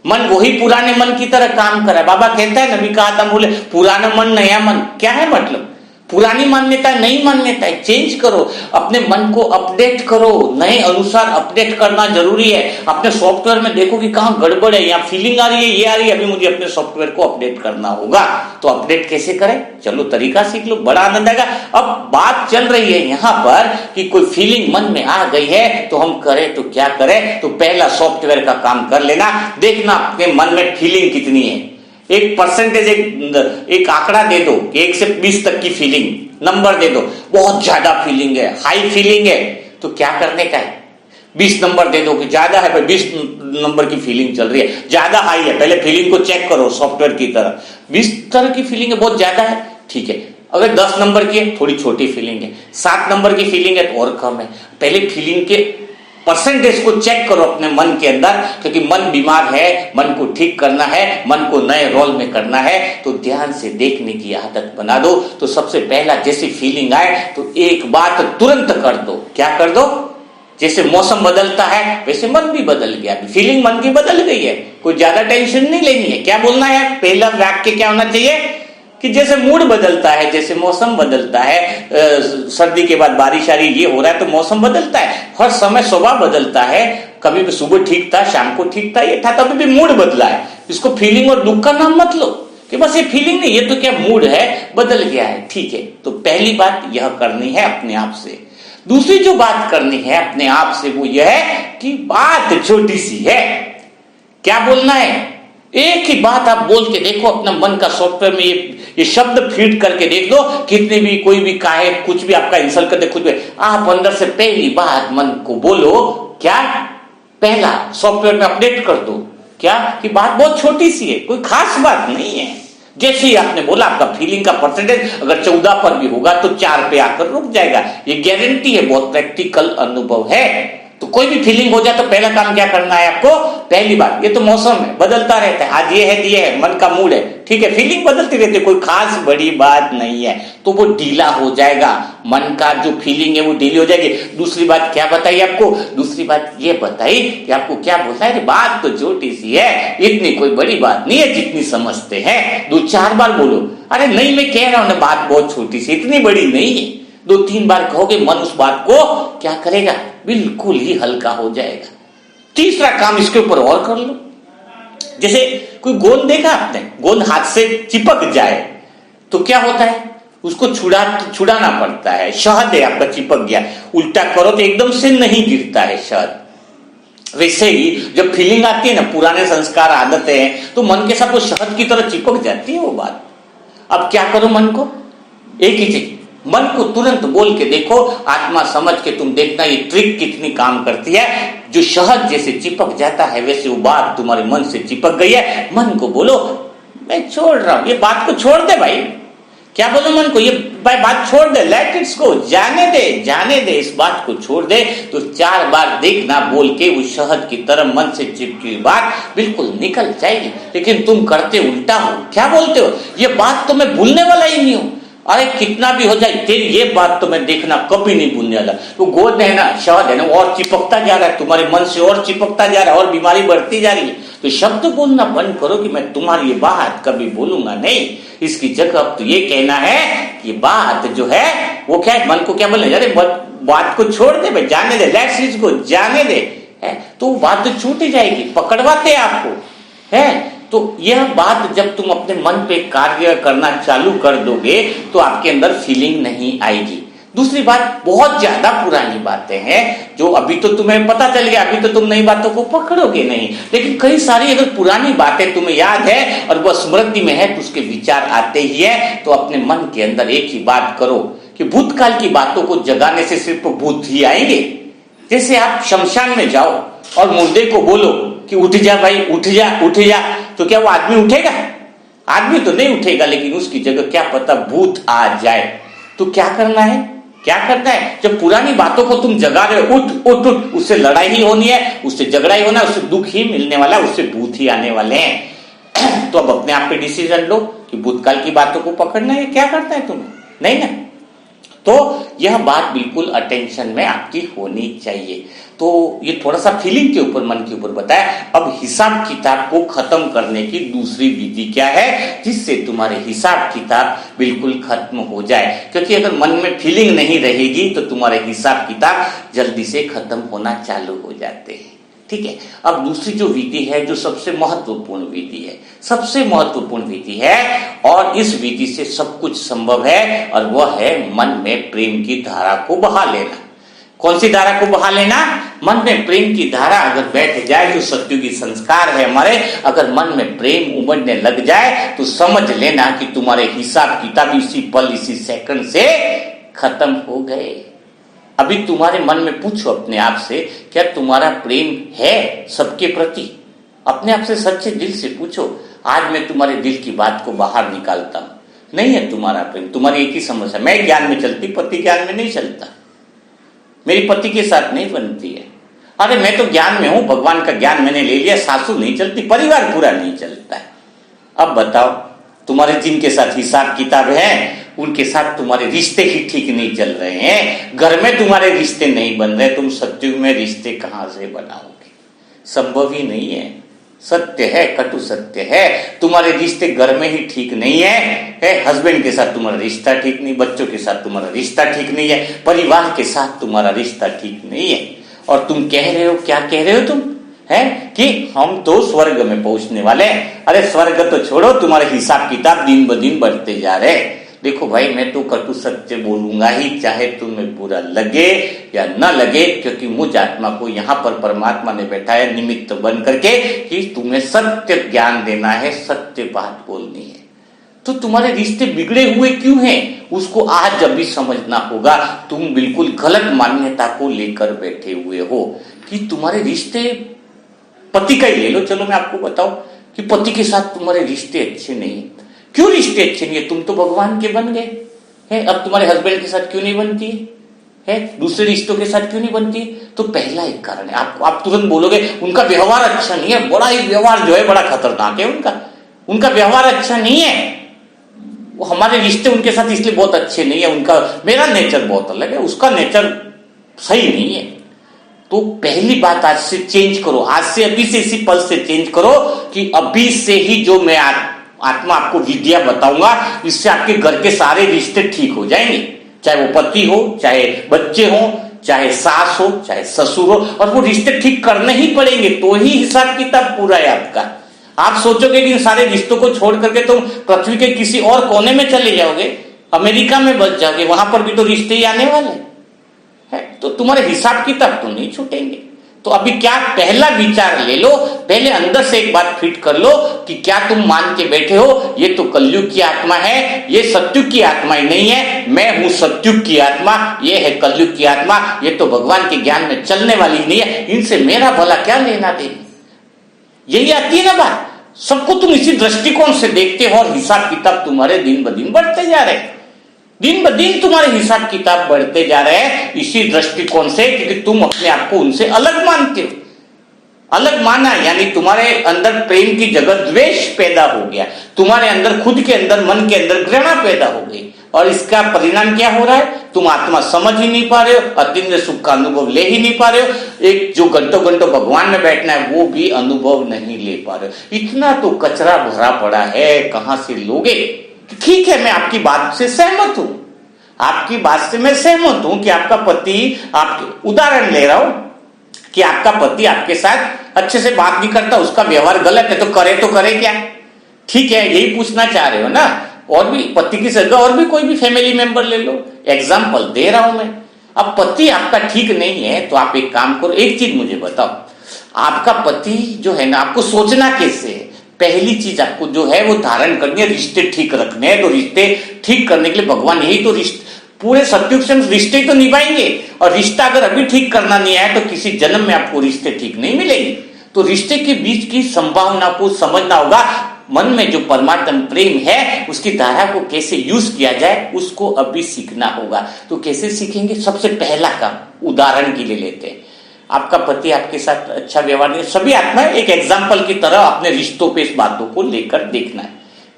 मन वही पुराने मन की तरह काम कर रहा है। बाबा कहता है, नबी कहा था, बोले पुराना मन नया मन। क्या है मतलब? पुरानी मान्यता नई मान्यता है, चेंज करो, अपने मन को अपडेट करो, नए अनुसार अपडेट करना जरूरी है। अपने सॉफ्टवेयर में देखो कि कहाँ गड़बड़ है, यहाँ फीलिंग आ रही है, ये आ रही है, अभी मुझे अपने सॉफ्टवेयर को अपडेट करना होगा। तो अपडेट कैसे करें? चलो तरीका सीख लो, बड़ा आनंद आएगा। अब बात चल रही है यहाँ पर कि कोई फीलिंग मन में आ गई है तो हम करें तो क्या करें? तो पहला सॉफ्टवेयर का काम कर लेना, देखना अपने मन में फीलिंग कितनी है। एक परसेंटेज, एक आंकड़ा दे दो कि 1 से 20 तक की फीलिंग नंबर दे दो। बहुत ज्यादा फीलिंग है, हाई फीलिंग है, तो क्या करने का है? 20 नंबर दे दो कि ज्यादा है, 20 नंबर की फीलिंग चल रही है, ज्यादा हाई है, पहले फीलिंग को चेक करो सॉफ्टवेयर की तरह, 20 तरह की फीलिंग है, बहुत ज्यादा है, ठीक है। अगर 10 नंबर की है, थोड़ी छोटी फीलिंग है, 7 नंबर की फीलिंग है तो और कम है। पहले फीलिंग के परसेंटेज को चेक करो अपने मन के अंदर, क्योंकि मन बीमार है, मन को ठीक करना है, मन को नए रोल में करना है, तो ध्यान से देखने की आदत बना दो। तो सबसे पहला जैसी फीलिंग आए तो एक बात तुरंत कर दो, क्या कर दो? जैसे मौसम बदलता है वैसे मन भी बदल गया, फीलिंग मन की बदल गई है, कोई ज्यादा टेंशन नहीं लेनी है। क्या बोलना है? पहला वाक्य क्या होना चाहिए कि जैसे मूड बदलता है, जैसे मौसम बदलता है, सर्दी के बाद बारिश आ रही, ये हो रहा है तो मौसम बदलता है, हर समय स्वभाव बदलता है, कभी भी सुबह ठीक था, शाम को ठीक था, ये था, कभी भी मूड बदला है। इसको फीलिंग और दुख का नाम मत लो कि बस ये फीलिंग नहीं, ये तो क्या मूड है, बदल गया है, ठीक है। तो पहली बात यह करनी है अपने आप से। दूसरी जो बात करनी है अपने आप से वो यह है कि बात छोटी सी है। क्या बोलना है? एक ही बात आप बोल के देखो, अपना मन का सॉफ्टवेयर में ये शब्द फीड करके देख दो, कितने भी कोई भी कहे, कुछ भी आपका इंसल्ट कर दे, कुछ भी, आप अंदर से पहली बात मन को बोलो, क्या? पहला सॉफ्टवेयर में अपडेट कर दो, क्या? कि बात बहुत छोटी सी है, कोई खास बात नहीं है। जैसे ही आपने बोला, आपका फीलिंग का परसेंटेज अगर 14 पर भी होगा तो 4 पे आकर रुक जाएगा, ये गारंटी है, बहुत प्रैक्टिकल अनुभव है। तो कोई भी फीलिंग हो जाए तो पहला काम क्या करना है आपको? पहली बात, ये तो मौसम है, बदलता रहता है, आज ये है, ये है, मन का मूड है, ठीक है, फीलिंग बदलती रहती है, कोई खास बड़ी बात नहीं है, तो वो ढीला हो जाएगा, मन का जो फीलिंग है वो ढीली हो जाएगी। दूसरी बात क्या बताई आपको? दूसरी बात ये बताई कि आपको क्या बोलना है, बात तो छोटी सी है, इतनी कोई बड़ी बात नहीं है जितनी समझते हैं। 2-4 बार बोलो, अरे नहीं मैं कह रहा हूं ना, बात बहुत छोटी सी, इतनी बड़ी नहीं है। 2-3 बार कहोगे, मन उस बात को क्या करेगा? बिल्कुल ही हल्का हो जाएगा। तीसरा काम इसके ऊपर और कर लो, जैसे कोई गोंद देखा आपने, गोंद हाथ से चिपक जाए तो क्या होता है? उसको छुड़ाना पड़ता है। शहद है आपका चिपक गया, उल्टा करो तो एकदम से नहीं गिरता है शहद। वैसे ही जब फीलिंग आती है ना, पुराने संस्कार आदतें हैं, तो मन के साथ वो शहद की तरह चिपक जाती है वो बात। अब क्या करो मन को? एक ही चीज, मन को तुरंत बोल के देखो, आत्मा समझ के तुम देखना ये ट्रिक कितनी काम करती है। जो शहद जैसे चिपक जाता है वैसे वो बात तुम्हारे मन से चिपक गई है। मन को बोलो मैं छोड़ रहा हूं, ये बात को छोड़ दे भाई। क्या बोलो मन को? ये भाई बात छोड़ दे, लेट इट्स गो, जाने दे, इस बात को छोड़ दे। तो 4 बार देखना बोल के वो शहद की तरह मन से चिपकी हुई बात बिल्कुल निकल जाएगी। लेकिन तुम करते उल्टा हो, क्या बोलते हो? ये बात तो मैं भूलने वाला ही नहीं हूं, अरे कितना भी हो जाए तेरी ये बात तो मैं देखना कभी नहीं भूलने वाला। तो गोद है ना, शहद है ना, और चिपकता जा रहा है तुम्हारे मन से, और चिपकता जा रहा है, और बीमारी बढ़ती जा रही है। तो शब्द बोलना बंद करो कि मैं तुम्हारी ये बात कभी बोलूंगा नहीं। इसकी जगह अब तो ये कहना है कि बात जो है वो क्या है, मन को क्या बोलना, अरे बात को छोड़ दे भाई, जाने दे, लेट्स इट गो, जाने दे, है तो बात तो छूटी जाएगी। पकड़वाते आपको है तो यह बात जब तुम अपने मन पे कार्य करना चालू कर दोगे तो आपके अंदर फीलिंग नहीं आएगी। दूसरी बात, बहुत ज्यादा पुरानी बातें हैं जो अभी तो तुम्हें पता चल गया, अभी तो तुम नई बातों को पकड़ोगे नहीं, लेकिन कई सारी अगर पुरानी बातें तुम्हें याद है और वह स्मृति में है तो उसके विचार आते ही है। तो अपने मन के अंदर एक ही बात करो कि भूतकाल की बातों को जगाने से सिर्फ भूत ही आएंगे। जैसे आप शमशान में जाओ और मुर्दे को बोलो कि उठ जा भाई, उठ जा, तो क्या वो आदमी उठेगा? आदमी तो नहीं उठेगा, लेकिन उसकी जगह क्या पता भूत आ जाए। तो क्या करना है? जब पुरानी बातों को तुम जगा रहे हो, उठ, उससे लड़ाई ही होनी है, उससे झगड़ा ही होना है, उससे दुख ही मिलने वाला है, उससे भूत ही आने वाले हैं। तो अब अपने आप पे डिसीजन लो कि भूतकाल की बातों को पकड़ना है, क्या करता है तुम्हें? नहीं ना। तो यह बात बिल्कुल अटेंशन में आपकी होनी चाहिए। तो ये थोड़ा सा फीलिंग के ऊपर, मन के ऊपर बताया। अब हिसाब किताब को खत्म करने की दूसरी विधि क्या है जिससे तुम्हारे हिसाब किताब बिल्कुल खत्म हो जाए? क्योंकि अगर मन में फीलिंग नहीं रहेगी तो तुम्हारे हिसाब किताब जल्दी से खत्म होना चालू हो जाते हैं। ठीक है। अब दूसरी जो विधि है, जो सबसे महत्वपूर्ण विधि है, और इस विधि से सब कुछ संभव है, और वह है मन में प्रेम की धारा को बहा लेना। कौन सी धारा को बहा लेना? मन में प्रेम की धारा अगर बैठ जाए, जो सत्युगी संस्कार है हमारे, अगर मन में प्रेम उमड़ने लग जाए तो समझ लेना कि तुम्हारे हिसाब किताब इसी पल, इसी सेकंड से खत्म हो गए। अभी तुम्हारे मन में पूछो अपने आप से, क्या तुम्हारा प्रेम है सबके प्रति? अपने आप से सच्चे दिल से पूछो। आज मैं तुम्हारे दिल की बात को बाहर निकालता हूं, नहीं है तुम्हारा प्रेम। तुम्हारी एक ही समस्या, मैं ज्ञान में चलती, पति ज्ञान में नहीं चलता, मेरी पति के साथ नहीं बनती है। अरे मैं तो ज्ञान में हूं, भगवान का ज्ञान मैंने ले लिया, सासू नहीं चलती, परिवार पूरा नहीं चलता है। अब बताओ, तुम्हारे जिनके साथ हिसाब किताब है उनके साथ तुम्हारे रिश्ते ही ठीक नहीं चल रहे हैं, घर में तुम्हारे रिश्ते नहीं बन रहे, तुम सत्युग में रिश्ते कहां से बनाओगे? संभव ही नहीं है। सत्य है, कटु सत्य है, तुम्हारे रिश्ते घर में ही ठीक नहीं है, हस्बैंड के साथ तुम्हारा रिश्ता ठीक नहीं, बच्चों के साथ तुम्हारा रिश्ता ठीक नहीं है, परिवार के साथ तुम्हारा रिश्ता ठीक नहीं है। और तुम कह रहे हो, क्या कह रहे हो तुम, है कि हम तो स्वर्ग में पहुंचने वाले हैं। अरे स्वर्ग तो छोड़ो, तुम्हारे हिसाब किताब दिन ब दिन बढ़ते जा रहे। देखो भाई, मैं तो कटु सत्य बोलूंगा ही, चाहे तुम्हें बुरा लगे या न लगे, क्योंकि मुझ आत्मा को यहाँ पर परमात्मा ने बैठाया निमित्त बन करके कि तुम्हें सत्य ज्ञान देना है, सत्य बात बोलनी है। तो तुम्हारे रिश्ते बिगड़े हुए क्यों हैं, उसको आज अभी समझना होगा। तुम बिल्कुल गलत मान्यता को लेकर बैठे हुए हो कि तुम्हारे रिश्ते, पति का ही ले लो, चलो मैं आपको बताऊं कि पति के साथ तुम्हारे रिश्ते अच्छे नहीं है। क्यों रिश्ते अच्छे नहीं है? तुम तो भगवान के बन गए हैं, अब तुम्हारे हस्बैंड के साथ क्यों नहीं बनती है? दूसरे रिश्तों के साथ क्यों नहीं बनती? तो पहला एक कारण है। आप तुरंत बोलोगे उनका व्यवहार अच्छा नहीं है, बड़ा ही व्यवहार जो है बड़ा खतरनाक है उनका व्यवहार अच्छा नहीं है, वो हमारे रिश्ते उनके साथ इसलिए बहुत अच्छे नहीं है, उनका मेरा नेचर बहुत अलग है, उसका नेचर सही नहीं है। तो पहली बात आज से चेंज करो, आज से अभी से इसी पल से चेंज करो कि अभी से ही जो मैं आत्मा आपको विद्या बताऊंगा, इससे आपके घर के सारे रिश्ते ठीक हो जाएंगे, चाहे वो पति हो, चाहे बच्चे हो, चाहे सास हो, चाहे ससुर हो, और वो रिश्ते ठीक करने ही पड़ेंगे, तो ही हिसाब किताब पूरा है आपका। आप सोचोगे कि इन सारे रिश्तों को छोड़ करके तुम पृथ्वी के किसी और कोने में चले जाओगे, अमेरिका में बच जाओगे, वहां पर भी तो रिश्ते ही आने वाले हैं, तो तुम्हारे हिसाब किताब तो नहीं छूटेंगे। तो अभी क्या, पहला विचार ले लो, पहले अंदर से एक बात फिट कर लो कि क्या तुम मान के बैठे हो ये तो कलयुग की आत्मा है, ये सत्युग की आत्मा ही नहीं है, मैं हूं सत्युग की आत्मा, ये है कलयुग की आत्मा, ये तो भगवान के ज्ञान में चलने वाली नहीं है, इनसे मेरा भला क्या लेना देना। यही आती है ना बात, सबको तुम इसी दृष्टिकोण से देखते हो और हिसाब किताब तुम्हारे दिन ब दिन बढ़ते जा रहे हैं, दिन ब दिन तुम्हारे हिसाब किताब बढ़ते जा रहे हैं इसी दृष्टिकोण से, क्योंकि तुम अपने आप को उनसे अलग मानते हो। अलग माना यानी तुम्हारे अंदर प्रेम की जगह द्वेष पैदा हो गया, तुम्हारे अंदर खुद के अंदर मन के अंदर घृणा पैदा हो गई, और इसका परिणाम क्या हो रहा है, तुम आत्मा समझ ही नहीं पा रहे हो, अतीन्द्रिय सुख का अनुभव ले ही नहीं पा रहे हो, एक जो घंटों घंटों भगवान में बैठना है वो भी अनुभव नहीं ले पा रहे हो। इतना तो कचरा भरा पड़ा है, कहां से लोगे? ठीक है, मैं आपकी बात से सहमत हूं, आपकी बात से मैं सहमत हूं कि आपका पति, आपके उदाहरण ले रहा हूं कि आपका पति आपके साथ अच्छे से बात नहीं करता, उसका व्यवहार गलत है, तो करे क्या? ठीक है, यही पूछना चाह रहे हो ना। और भी पति की जगह और भी कोई भी फैमिली मेंबर ले लो, एग्जाम्पल दे रहा हूं मैं। अब पति आपका ठीक नहीं है तो आप एक काम करो, एक चीज मुझे बताओ, आपका पति जो है ना, आपको सोचना कैसे है? पहली चीज आपको जो है वो धारण करनी है, रिश्ते ठीक रखने हैं, तो रिश्ते ठीक करने के लिए भगवान यही तो रिश्ते, पूरे सत्युग से रिश्ते तो निभाएंगे, और रिश्ता अगर अभी ठीक करना नहीं आया तो किसी जन्म में आपको रिश्ते ठीक नहीं मिलेंगे। तो रिश्ते के बीच की संभावना को समझना होगा, मन में जो परमात्मा प्रेम है उसकी धारा को कैसे यूज किया जाए उसको अभी सीखना होगा। तो कैसे सीखेंगे? सबसे पहला काम उदाहरण के लिए लेते हैं, आपका पति आपके साथ अच्छा व्यवहार नहीं, सभी आत्माएं एक एग्जाम्पल की तरह अपने रिश्तों पे इस बातों को लेकर देखना है।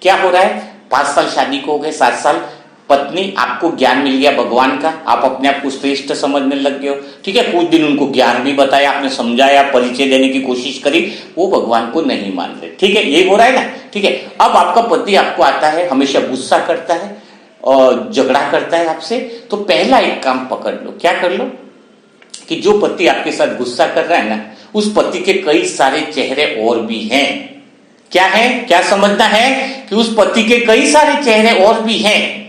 क्या हो रहा है, 5 साल शादी को हो गए, 7 साल, पत्नी आपको ज्ञान मिल गया भगवान का, आप अपने आप को श्रेष्ठ समझने लग गए हो, ठीक है, कुछ दिन उनको ज्ञान भी बताया, आपने समझाया, परिचय देने की कोशिश करी, वो भगवान को नहीं मान रहे, ठीक है, ये हो रहा है ना, ठीक है। अब आपका पति आपको आता है, हमेशा गुस्सा करता है और झगड़ा करता है आपसे, तो पहला एक काम पकड़ लो, क्या कर लो कि जो पति आपके साथ गुस्सा कर रहा है ना, उस पति के कई सारे चेहरे और भी हैं। क्या है, क्या समझना है कि उस पति के कई सारे चेहरे और भी हैं,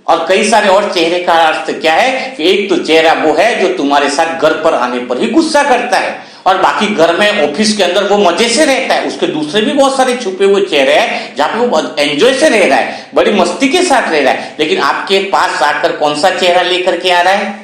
और कई सारे और चेहरे का अर्थ क्या है कि एक तो चेहरा वो है जो तुम्हारे साथ घर पर आने पर ही गुस्सा करता है, और बाकी घर में ऑफिस के अंदर वो मजे से रहता है, उसके दूसरे भी बहुत सारे छुपे हुए चेहरे हैं जहां पे वो एंजॉय से रह रहा है, बड़ी मस्ती के साथ रह रहा है, लेकिन आपके पास आकर कौन सा चेहरा लेकर के आ रहा है?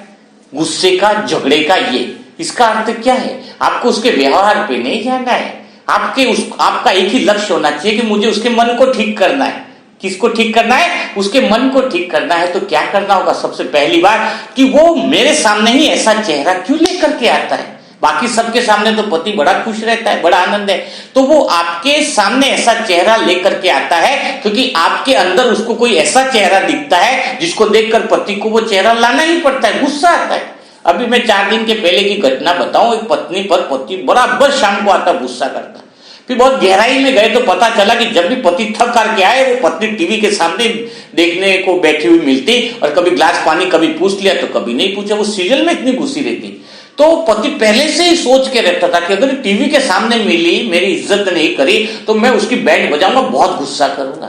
गुस्से का, झगड़े का, ये इसका अर्थ क्या है? आपको उसके व्यवहार पे नहीं जाना है, आपका एक ही लक्ष्य होना चाहिए कि मुझे उसके मन को ठीक करना है। किसको ठीक करना है? उसके मन को ठीक करना है। तो क्या करना होगा? सबसे पहली बात कि वो मेरे सामने ही ऐसा चेहरा क्यों लेकर के आता है? बाकी सबके सामने तो पति बड़ा खुश रहता है, बड़ा आनंद है, तो वो आपके सामने ऐसा चेहरा लेकर के आता है क्योंकि आपके अंदर उसको कोई ऐसा चेहरा दिखता है जिसको देखकर पति को वो चेहरा लाना ही पड़ता है, गुस्सा आता है। अभी मैं 4 दिन के पहले की घटना बताऊं, एक पत्नी पर पति बराबर शाम को आता गुस्सा करता। फिर बहुत गहराई में गए तो पता चला कि जब भी पति थक करके आए वो पत्नी टीवी के सामने देखने को बैठी हुई मिलती और कभी ग्लास पानी कभी पूछ लिया तो कभी नहीं पूछा, वो सीरियल में इतनी घुसी रहती। तो पति पहले से ही सोच के रहता था कि अगर टीवी के सामने मिली, मेरी इज्जत नहीं करी तो मैं उसकी बैंड बजाऊंगा, बहुत गुस्सा करूंगा।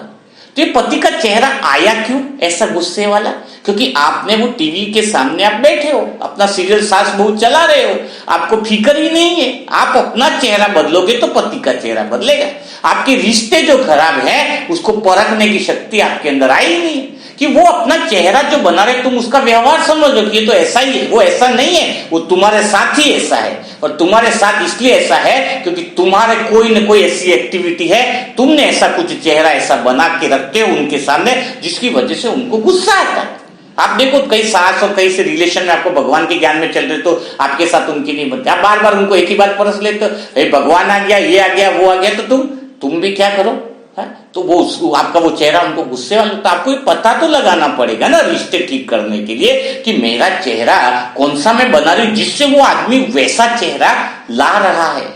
तो ये पति का चेहरा आया क्यों ऐसा गुस्से वाला? क्योंकि आपने वो टीवी के सामने आप बैठे हो, अपना सीरियल सास बहू चला रहे हो, आपको फिक्र ही नहीं है। आप अपना चेहरा बदलोगे तो पति का चेहरा बदलेगा। आपके रिश्ते जो खराब है उसको परखने की शक्ति आपके अंदर आई नहीं कि वो अपना चेहरा जो बना रहे, तुम उसका व्यवहार समझो कि ये तो ऐसा ही है, वो ऐसा नहीं है, वो तुम्हारे साथ ही ऐसा है। और तुम्हारे साथ इसलिए ऐसा है क्योंकि तुम्हारे कोई न कोई ऐसी एक्टिविटी है, तुमने ऐसा कुछ चेहरा ऐसा बना के रखते हो उनके सामने जिसकी वजह से उनको गुस्सा आता है। आप देखो कई सास और कई से रिलेशन में आपको भगवान के ज्ञान में चल रहे तो आपके साथ उनकी नहीं बनती, आप बार बार उनको एक ही बात परस लेते हो, भगवान आ गया, ये आ गया, वो आ गया, तो तुम भी क्या करो है? तो वो आपका वो चेहरा उनको गुस्से वाला, तो आपको पता तो लगाना पड़ेगा ना रिश्ते ठीक करने के लिए कि मेरा चेहरा कौन सा मैं बना रही हूं जिससे वो आदमी वैसा चेहरा ला रहा है।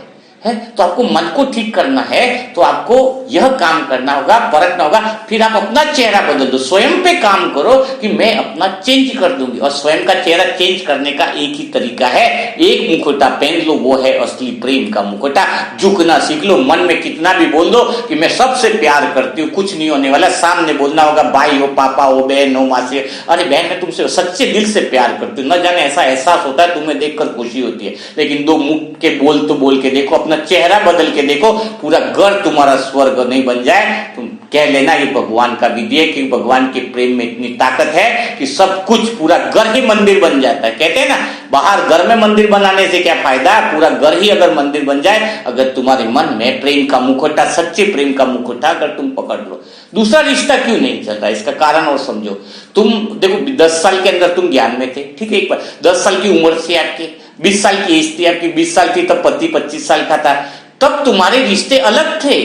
तो आपको मन को ठीक करना है तो आपको यह काम करना होगा, परखना होगा, फिर आप अपना चेहरा बदल दो, स्वयं पे काम करो कि मैं अपना चेंज कर दूंगी। और स्वयं का चेहरा चेंज करने का एक ही तरीका है, एक मुखौटा पहन लो, वो है असली प्रेम का मुखौटा। झुकना सीख लो, मन में कितना भी बोल दो कि मैं सबसे प्यार करती हूँ, कुछ नहीं होने वाला। सामने बोलना होगा, भाई हो, पापा हो, बहन हो, मासी, अरे बहन मैं तुमसे सच्चे दिल से प्यार करती हूँ। न जाने ऐसा एहसास होता है, तुम्हें देखकर खुशी होती है, लेकिन 2 मुख के बोल तो बोल के देखो, अपना चेहरा बदल के देखो, पूरा घर तुम्हारा स्वर्ग नहीं बन जाए। तुम कह लेना ये भगवान का विधि है कि भगवान के प्रेम में इतनी ताकत है कि सब कुछ, पूरा घर ही मंदिर बन जाता है। कहते हैं ना, बाहर घर में मंदिर बनाने से क्या फायदा, पूरा घर ही अगर मंदिर बन जाए अगर तुम्हारे मन में प्रेम का मुखौटा, सच्चे प्रेम का मुखौटा अगर तुम पकड़ लो। दूसरा रिश्ता क्यों नहीं चलता, इसका कारण और समझो। तुम देखो 10 साल के अंदर तुम ज्ञान में थे, ठीक है, एक बार 10 साल की उम्र से आपकी 20 साल की एज थी आपकी, 20 साल थी तब पति 25 साल का था, तब तुम्हारे रिश्ते अलग थे।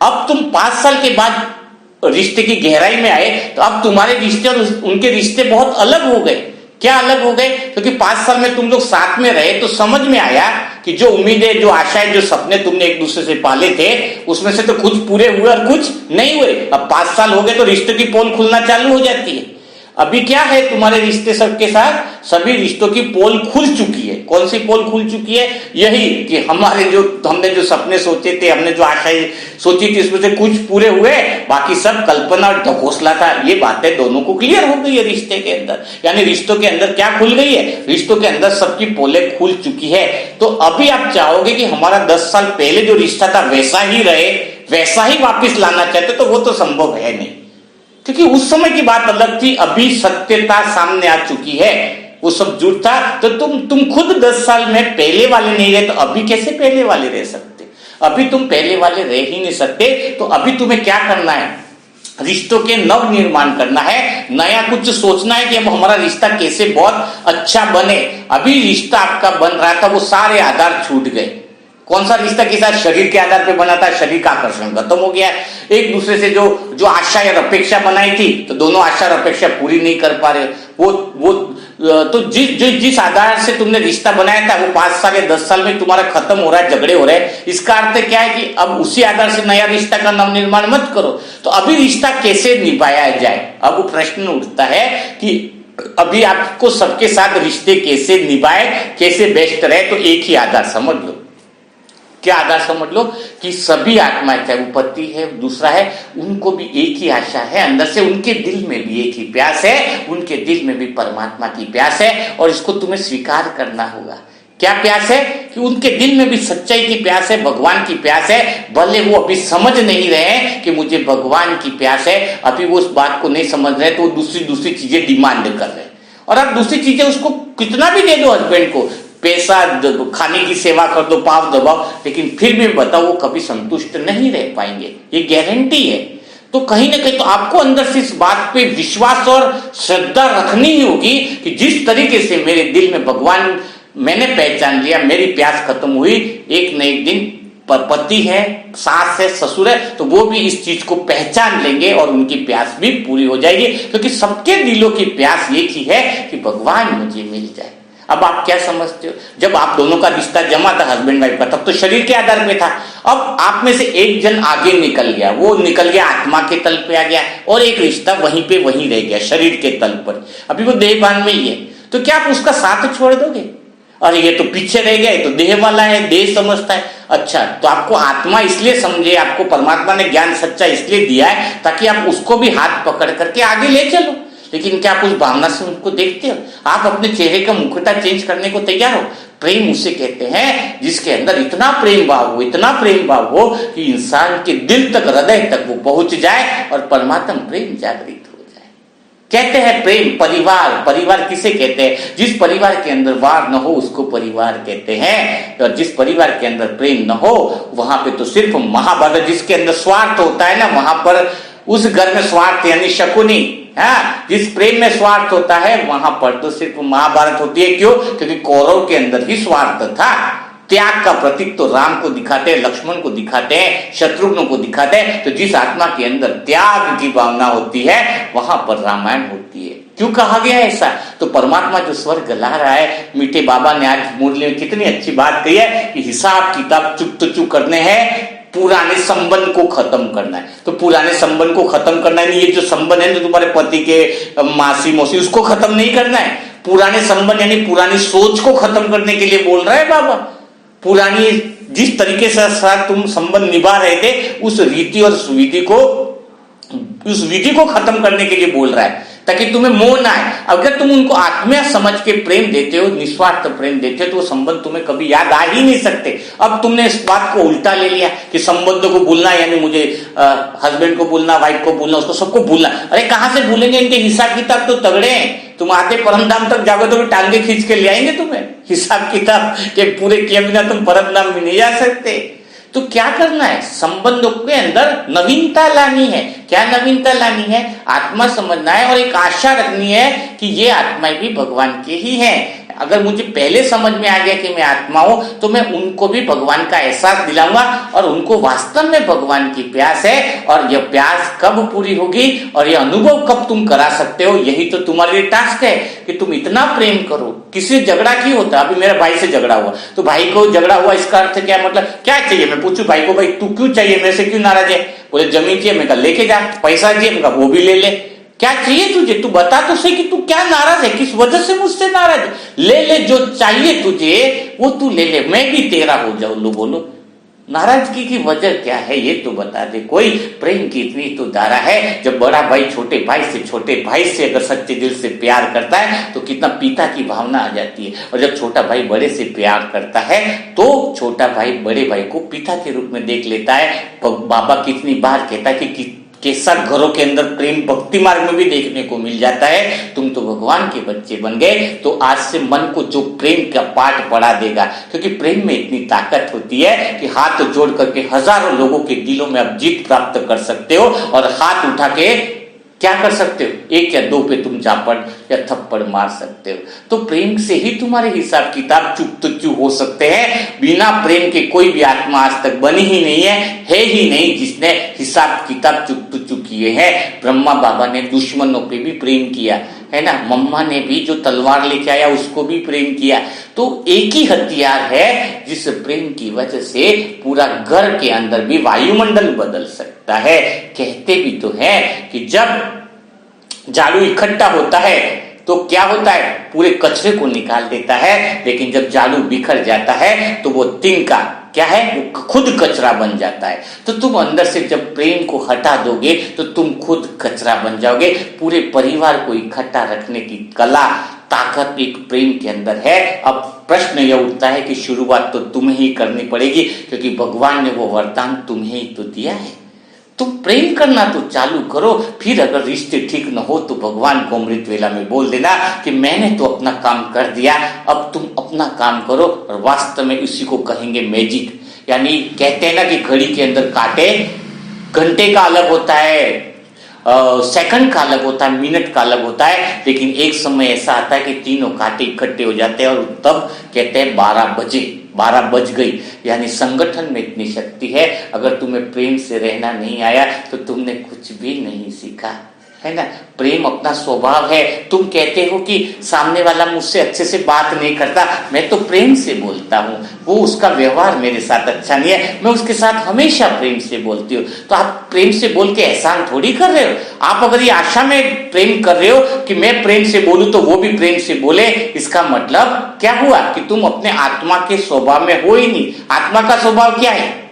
अब तुम 5 साल के बाद रिश्ते की गहराई में आए तो अब तुम्हारे रिश्ते और उनके रिश्ते बहुत अलग हो गए। क्या अलग हो गए? क्योंकि 5 साल में तुम लोग साथ में रहे तो समझ में आया कि जो उम्मीदें, जो आशाएं, जो सपने तुमने एक दूसरे से पाले थे उसमें से तो कुछ पूरे हुए और कुछ नहीं हुए। अब 5 साल हो गए तो रिश्ते की पोल खुलना चालू हो जाती है। अभी क्या है तुम्हारे रिश्ते सबके साथ, सभी रिश्तों की पोल खुल चुकी है। कौन सी पोल खुल चुकी है? यही कि हमने जो सपने सोचे थे, हमने जो आशाएं सोची थी उसमें से कुछ पूरे हुए, बाकी सब कल्पना और ढकोसला था। ये बातें दोनों को क्लियर हो गई है रिश्ते के अंदर। यानी रिश्तों के अंदर क्या खुल गई है? रिश्तों के अंदर सबकी पोलें खुल चुकी है। तो अभी आप चाहोगे कि हमारा 10 साल पहले जो रिश्ता था वैसा ही रहे, वैसा ही वापिस लाना चाहते तो वो तो संभव है नहीं, क्योंकि उस समय की बात अलग थी। अभी सत्यता सामने आ चुकी है, वो सब झूठ था। तो तुम खुद 10 साल में पहले वाले नहीं रहे तो अभी कैसे पहले वाले रह सकते? अभी तुम पहले वाले रह ही नहीं सकते। तो अभी तुम्हें क्या करना है? रिश्तों के नव निर्माण करना है, नया कुछ सोचना है कि अब हमारा रिश्ता कैसे बहुत अच्छा बने। अभी रिश्ता आपका बन रहा था, वो सारे आधार छूट गए। कौन सा रिश्ता के साथ? शरीर के आधार पे बना था, शरीर का आकर्षण खत्म हो गया। एक दूसरे से जो आशा या अपेक्षा बनाई थी तो दोनों आशा और अपेक्षा पूरी नहीं कर पा रहे। वो तो जिस आधार से तुमने रिश्ता बनाया था वो 5 साल या 10 साल में तुम्हारा खत्म हो रहा है, झगड़े हो रहे हैं। इसका अर्थ क्या है कि अब उसी आधार से नया रिश्ता का नव निर्माण मत करो। तो अभी रिश्ता कैसे निभाया जाए? अब प्रश्न उठता है कि अभी आपको सबके साथ रिश्ते कैसे निभाए, कैसे बेस्ट रहे। तो एक ही आधार समझ लो। क्या आधार समझ लो? कि सभी आत्माएं, चाहे वो पति है दूसरा है, उनको भी एक ही आशा है अंदर से, उनके दिल में भी एक ही प्यास है, उनके दिल में भी परमात्मा की प्यास है। और इसको तुम्हें स्वीकार करना होगा। क्या प्यास है? कि उनके दिल में भी सच्चाई की प्यास है, भगवान की प्यास है। भले वो अभी समझ नहीं रहे हैं कि मुझे भगवान की प्यास है, अभी वो उस बात को नहीं समझ रहे तो वो दूसरी चीजें डिमांड कर रहे हैं। और आप दूसरी चीजें उसको कितना भी दे दो, हस्बैंड को पैसा, खाने की सेवा कर दो, पाव दबाओ, लेकिन फिर भी बताओ वो कभी संतुष्ट नहीं रह पाएंगे, ये गारंटी है। तो कहीं ना कहीं तो आपको अंदर से इस बात पे विश्वास और श्रद्धा रखनी ही होगी कि जिस तरीके से मेरे दिल में भगवान मैंने पहचान लिया, मेरी प्यास खत्म हुई, एक न एक दिन पति है, सास है, ससुर है, तो वो भी इस चीज को पहचान लेंगे और उनकी प्यास भी पूरी हो जाएगी, क्योंकि सबके दिलों की प्यास एक ही है कि भगवान मुझे मिल जाए। अब आप क्या समझते हो, जब आप दोनों का रिश्ता जमा था हस्बैंड वाइफ का, तब तो शरीर के आधार पे था। अब आप में से एक जन आगे निकल गया, वो निकल गया आत्मा के तल पे आ गया, और एक रिश्ता वहीं पे वहीं रह गया शरीर के तल पर, अभी वो देहभान में ही है। तो क्या आप उसका साथ छोड़ दोगे? अरे ये तो पीछे रह गया, ये तो देह वाला है, देह समझता है। अच्छा, तो आपको आत्मा इसलिए समझे, आपको परमात्मा ने ज्ञान सच्चा इसलिए दिया है ताकि आप उसको भी हाथ पकड़ करके आगे ले चलो। लेकिन क्या आप उस भावना से उनको देखते हो? आप अपने चेहरे का मुखटा चेंज करने को तैयार हो? प्रेम उसे कहते हैं जिसके अंदर इतना प्रेम भाव हो, इतना प्रेम भाव हो कि इंसान के दिल तक, हृदय तक वो पहुंच जाए और परमात्मा प्रेम जागृत हो जाए। कहते हैं प्रेम परिवार, परिवार किसे कहते हैं? जिस परिवार के अंदर वार न हो उसको परिवार कहते हैं, और जिस परिवार के अंदर प्रेम न हो वहां पे तो सिर्फ महाभारत, जिसके अंदर स्वार्थ होता है ना, वहां पर उस घर में स्वार्थ यानी शकुनी। हाँ, जिस प्रेम में स्वार्थ होता है वहां पर तो सिर्फ महाभारत होती है। क्यों? क्योंकि कौरव के अंदर ही स्वार्थ था। त्याग का प्रतीक तो राम को दिखाते हैं, लक्ष्मण को दिखाते हैं, शत्रुघ्न को दिखाते हैं। तो जिस आत्मा के अंदर त्याग की भावना होती है वहां पर रामायण होती है। क्यों कहा गया है ऐसा? तो परमात्मा जो स्वर्ग ला रहा है, मीठे बाबा ने आज मुरली में कितनी अच्छी बात कही है कि हिसाब किताब चुक करने हैं, पुराने संबंध को खत्म करना है। तो पुराने संबंध को खत्म करना है, ये जो संबंध है तो तुम्हारे पति के मासी मौसी, उसको खत्म नहीं करना है। पुराने संबंध यानी पुरानी सोच को खत्म करने के लिए बोल रहा है बाबा। पुरानी जिस तरीके से तुम संबंध निभा रहे थे उस रीति और उस विधि को खत्म करने के लिए बोल रहा है, ताकि तुम्हें मोह ना आए। अगर तुम उनको आत्मीय समझ के प्रेम देते हो, निस्वार्थ प्रेम देते हो, तो वो संबंध तुम्हें कभी याद आ ही नहीं सकते। अब तुमने इस बात को उल्टा ले लिया कि संबंधों को भूलना यानी मुझे हस्बैंड को भूलना, वाइफ को भूलना, उसको सबको भूलना। अरे कहां से भूलेंगे? इनके हिसाब किताब तो तगड़े हैं। तुम आधे परम धाम तक जाओगे तो टांगे खींच के ले आएंगे तुम्हें। हिसाब किताब के पूरे किए बिना तुम परम धाम में नहीं जा सकते। तो क्या करना है? संबंधों के अंदर नवीनता लानी है। क्या नवीनता लानी है? आत्मा समझना है और एक आशा रखनी है कि ये आत्माएं भी भगवान के ही हैं। अगर मुझे पहले समझ में आ गया कि मैं आत्मा हूं तो मैं उनको भी भगवान का एहसास दिलाऊंगा और उनको वास्तव में भगवान की प्यास है। और यह प्यास कब पूरी होगी और यह अनुभव कब तुम करा सकते हो, यही तो तुम्हारे लिए टास्क है कि तुम इतना प्रेम करो। किसी झगड़ा क्यों होता? अभी मेरे भाई से झगड़ा हुआ तो भाई को झगड़ा हुआ, इसका अर्थ क्या? मतलब क्या चाहिए? मैं पूछूं भाई को, भाई तू क्यों चाहिए, मेरे से क्यों नाराज है? बोले जमीन चाहिए। मैं कहा लेके जा। पैसा चाहिए? मैं कहा वो भी ले ले। क्या चाहिए तुझे? तू बता तो सही कि तू क्या नाराज है, किस वजह से मुझसे नाराज है। ले ले जो चाहिए तुझे वो तू ले ले, मैं भी तेरा हो जाऊं। लो बोलो नाराजगी की वजह क्या है ये तो बता दे कोई। प्रेम की इतनी तो धारा है, जब बड़ा भाई छोटे भाई से अगर सच्चे दिल से प्यार करता है तो कितना पिता की भावना आ जाती है। और जब छोटा भाई बड़े से प्यार करता है तो छोटा भाई बड़े भाई को पिता के रूप में देख लेता है। बाबा कितनी बार कहता है कि कैसा घरों के अंदर प्रेम भक्ति मार्ग में भी देखने को मिल जाता है। तुम तो भगवान के बच्चे बन गए। तो आज से मन को जो प्रेम का पाठ पढ़ा देगा, क्योंकि प्रेम में इतनी ताकत होती है कि हाथ जोड़ करके हजारों लोगों के दिलों में आप जीत प्राप्त कर सकते हो। और हाथ उठा के क्या कर सकते हो? एक या दो पे तुम चापड़ या थप्पड़ मार सकते हो। तो प्रेम से ही तुम्हारे हिसाब किताब चुक हो सकते हैं। बिना प्रेम के कोई भी आत्मा आज तक बनी ही नहीं है ही नहीं जिसने हिसाब किताब चुक किए हैं। ब्रह्मा बाबा ने दुश्मनों पे भी प्रेम किया है ना, मम्मा ने भी जो तलवार लेके आया उसको भी प्रेम किया। तो एक ही हथियार है जिस प्रेम की वजह से पूरा घर के अंदर भी वायुमंडल बदल सकता है। कहते भी तो है कि जब झाड़ू इकट्ठा होता है तो क्या होता है? पूरे कचरे को निकाल देता है। लेकिन जब झाड़ू बिखर जाता है तो वो तिनका क्या है? वो खुद कचरा बन जाता है। तो तुम अंदर से जब प्रेम को हटा दोगे तो तुम खुद कचरा बन जाओगे। पूरे परिवार को इकट्ठा रखने की कला ताकत एक प्रेम के अंदर है। अब प्रश्न यह उठता है कि शुरुआत तो तुम्हें ही करनी पड़ेगी, क्योंकि भगवान ने वो वरदान तुम्हें ही तो दिया है। तुम प्रेम करना तो चालू करो, फिर अगर रिश्ते ठीक न हो तो भगवान को अमृत वेला में बोल देना कि मैंने तो अपना काम कर दिया, अब तुम अपना काम करो। और वास्तव में इसी को कहेंगे मैजिक। यानी कहते हैं ना कि घड़ी के अंदर कांटे, घंटे का अलग होता है, सेकंड का अलग होता है, मिनट का अलग होता है, लेकिन एक समय ऐसा आता है कि तीनों कांटे इकट्ठे हो जाते हैं और तब कहते हैं 12 बजे, 12 बज गई। यानी संगठन में इतनी शक्ति है। अगर तुम्हें प्रेम से रहना नहीं आया तो तुमने कुछ भी नहीं सीखा, है ना। प्रेम अपना स्वभाव है। तुम कहते हो कि सामने वाला मुझसे अच्छे से बात नहीं करता, मैं तो प्रेम से बोलता हूँ, वो उसका व्यवहार मेरे साथ अच्छा नहीं है, मैं उसके साथ हमेशा प्रेम से बोलती हूँ। तो आप प्रेम से बोल के एहसान थोड़ी कर रहे हो। आप अगर ये आशा में प्रेम कर रहे हो कि मैं प्रेम से बोलूं तो वो भी प्रेम से बोले, इसका मतलब क्या हुआ कि तुम अपने आत्मा के स्वभाव में हो ही नहीं। आत्मा का स्वभाव क्या है?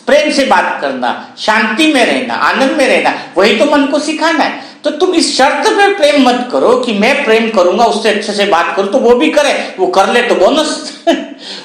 प्रेम से बात करना, शांति में रहना, आनंद में रहना, वही तो मन को सिखाना है। तो तुम इस शर्त पे प्रेम मत करो कि मैं प्रेम करूंगा, उससे अच्छे से बात करूं, तो वो भी करे, वो कर ले तो बोनस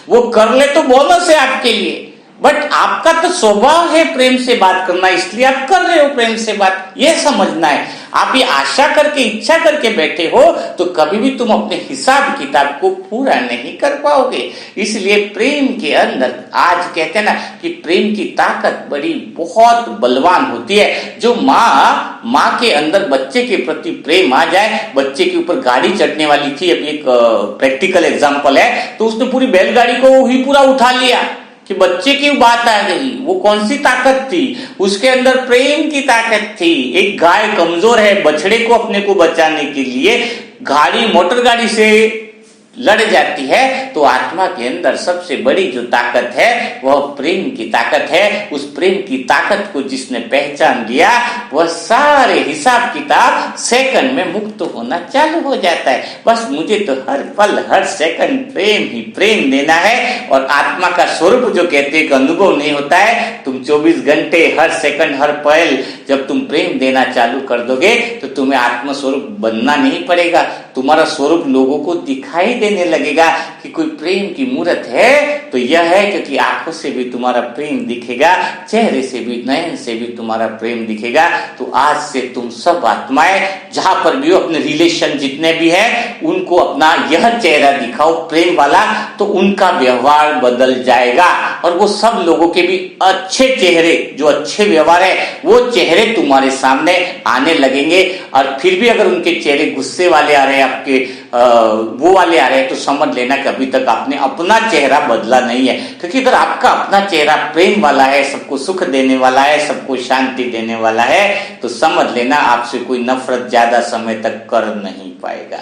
वो कर ले तो बोनस है आपके लिए। बट आपका तो स्वभाव है प्रेम से बात करना, इसलिए आप कर रहे हो प्रेम से बात, ये समझना है। आप ये आशा करके, इच्छा करके बैठे हो तो कभी भी तुम अपने हिसाब किताब को पूरा नहीं कर पाओगे। इसलिए प्रेम के अंदर आज कहते हैं ना कि प्रेम की ताकत बड़ी बहुत बलवान होती है। जो माँ के अंदर बच्चे के प्रति प्रेम आ जाए, बच्चे के ऊपर गाड़ी चढ़ने वाली थी, अभी एक प्रैक्टिकल एग्जाम्पल है, तो उसने पूरी बैलगाड़ी को ही पूरा उठा लिया कि बच्चे की बात आ गई। वो कौन सी ताकत थी? उसके अंदर प्रेम की ताकत थी। एक गाय कमजोर है, बछड़े को अपने को बचाने के लिए गाड़ी, मोटर गाड़ी से लड़ जाती है, तो आत्मा के अंदर सबसे बड़ी जो ताकत है वह प्रेम की ताकत है। उस प्रेम की ताकत को जिसने पहचान लिया, वह सारे हिसाब किताब सेकंड में मुक्त होना चालू हो जाता है। बस मुझे तो हर पल हर सेकंड प्रेम ही प्रेम देना है। और आत्मा का स्वरूप जो कहते हैं कि अनुभव नहीं होता है, तुम 24 घंटे हर सेकंड हर पल जब तुम प्रेम देना चालू कर दोगे तो तुम्हें आत्म स्वरूप बनना नहीं पड़ेगा। तुम्हारा स्वरूप लोगों को दिखाई देने लगेगा कि कोई प्रेम की मूर्त है तो यह है, क्योंकि आंखों से भी तुम्हारा प्रेम दिखेगा, चेहरे से भी, नयन से भी तुम्हारा प्रेम दिखेगा। तो आज से तुम सब आत्माएं जहां पर भी हो, अपने रिलेशन जितने भी है, उनको अपना यह चेहरा दिखाओ प्रेम वाला, तो उनका व्यवहार बदल जाएगा। और वो सब लोगों के भी अच्छे चेहरे, जो अच्छे व्यवहार है, वो चेहरे तुम्हारे सामने आने लगेंगे। और फिर भी अगर उनके चेहरे गुस्से वाले आ रहे हैं, आपके वो वाले आ रहे हैं, तो समझ लेना कि अभी तक आपने अपना चेहरा बदला नहीं है। क्योंकि अगर आपका अपना चेहरा प्रेम वाला है, सबको सुख देने वाला है, सबको शांति देने वाला है, तो समझ लेना आपसे कोई नफरत ज्यादा समय तक कर नहीं पाएगा।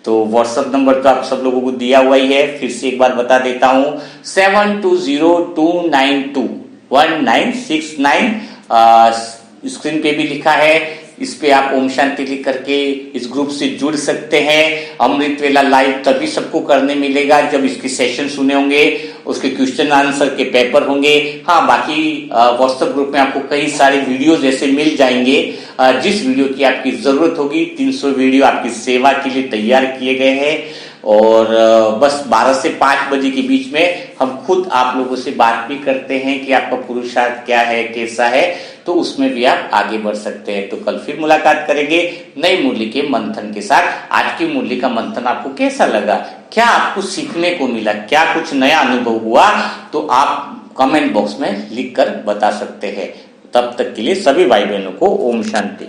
तो व्हाट्सएप नंबर तो आप सब लोगों को दिया हुआ ही है, फिर से एक बार बता देता हूं, 7202921969। स्क्रीन पे भी लिखा है, इस पे आप ओम शांति लिख करके इस ग्रुप से जुड़ सकते हैं। अमृत वेला लाइव तभी सबको करने मिलेगा जब इसके सेशन सुने होंगे, उसके क्वेश्चन आंसर के पेपर होंगे। हाँ, बाकी व्हाट्सएप ग्रुप में आपको कई सारे वीडियोस ऐसे मिल जाएंगे, जिस वीडियो की आपकी जरूरत होगी। 300 वीडियो आपकी सेवा के लिए तैयार किए गए हैं। और बस 12 से 5 बजे के बीच में हम खुद आप लोगों से बात भी करते हैं कि आपका पुरुषार्थ क्या है, कैसा है, तो उसमें भी आप आगे बढ़ सकते हैं। तो कल फिर मुलाकात करेंगे नई मुरली के मंथन के साथ। आज की मुरली का मंथन आपको कैसा लगा? क्या आपको सीखने को मिला? क्या कुछ नया अनुभव हुआ? तो आप कमेंट बॉक्स में लिख कर बता सकते हैं। तब तक के लिए सभी भाई बहनों को ओम शांति।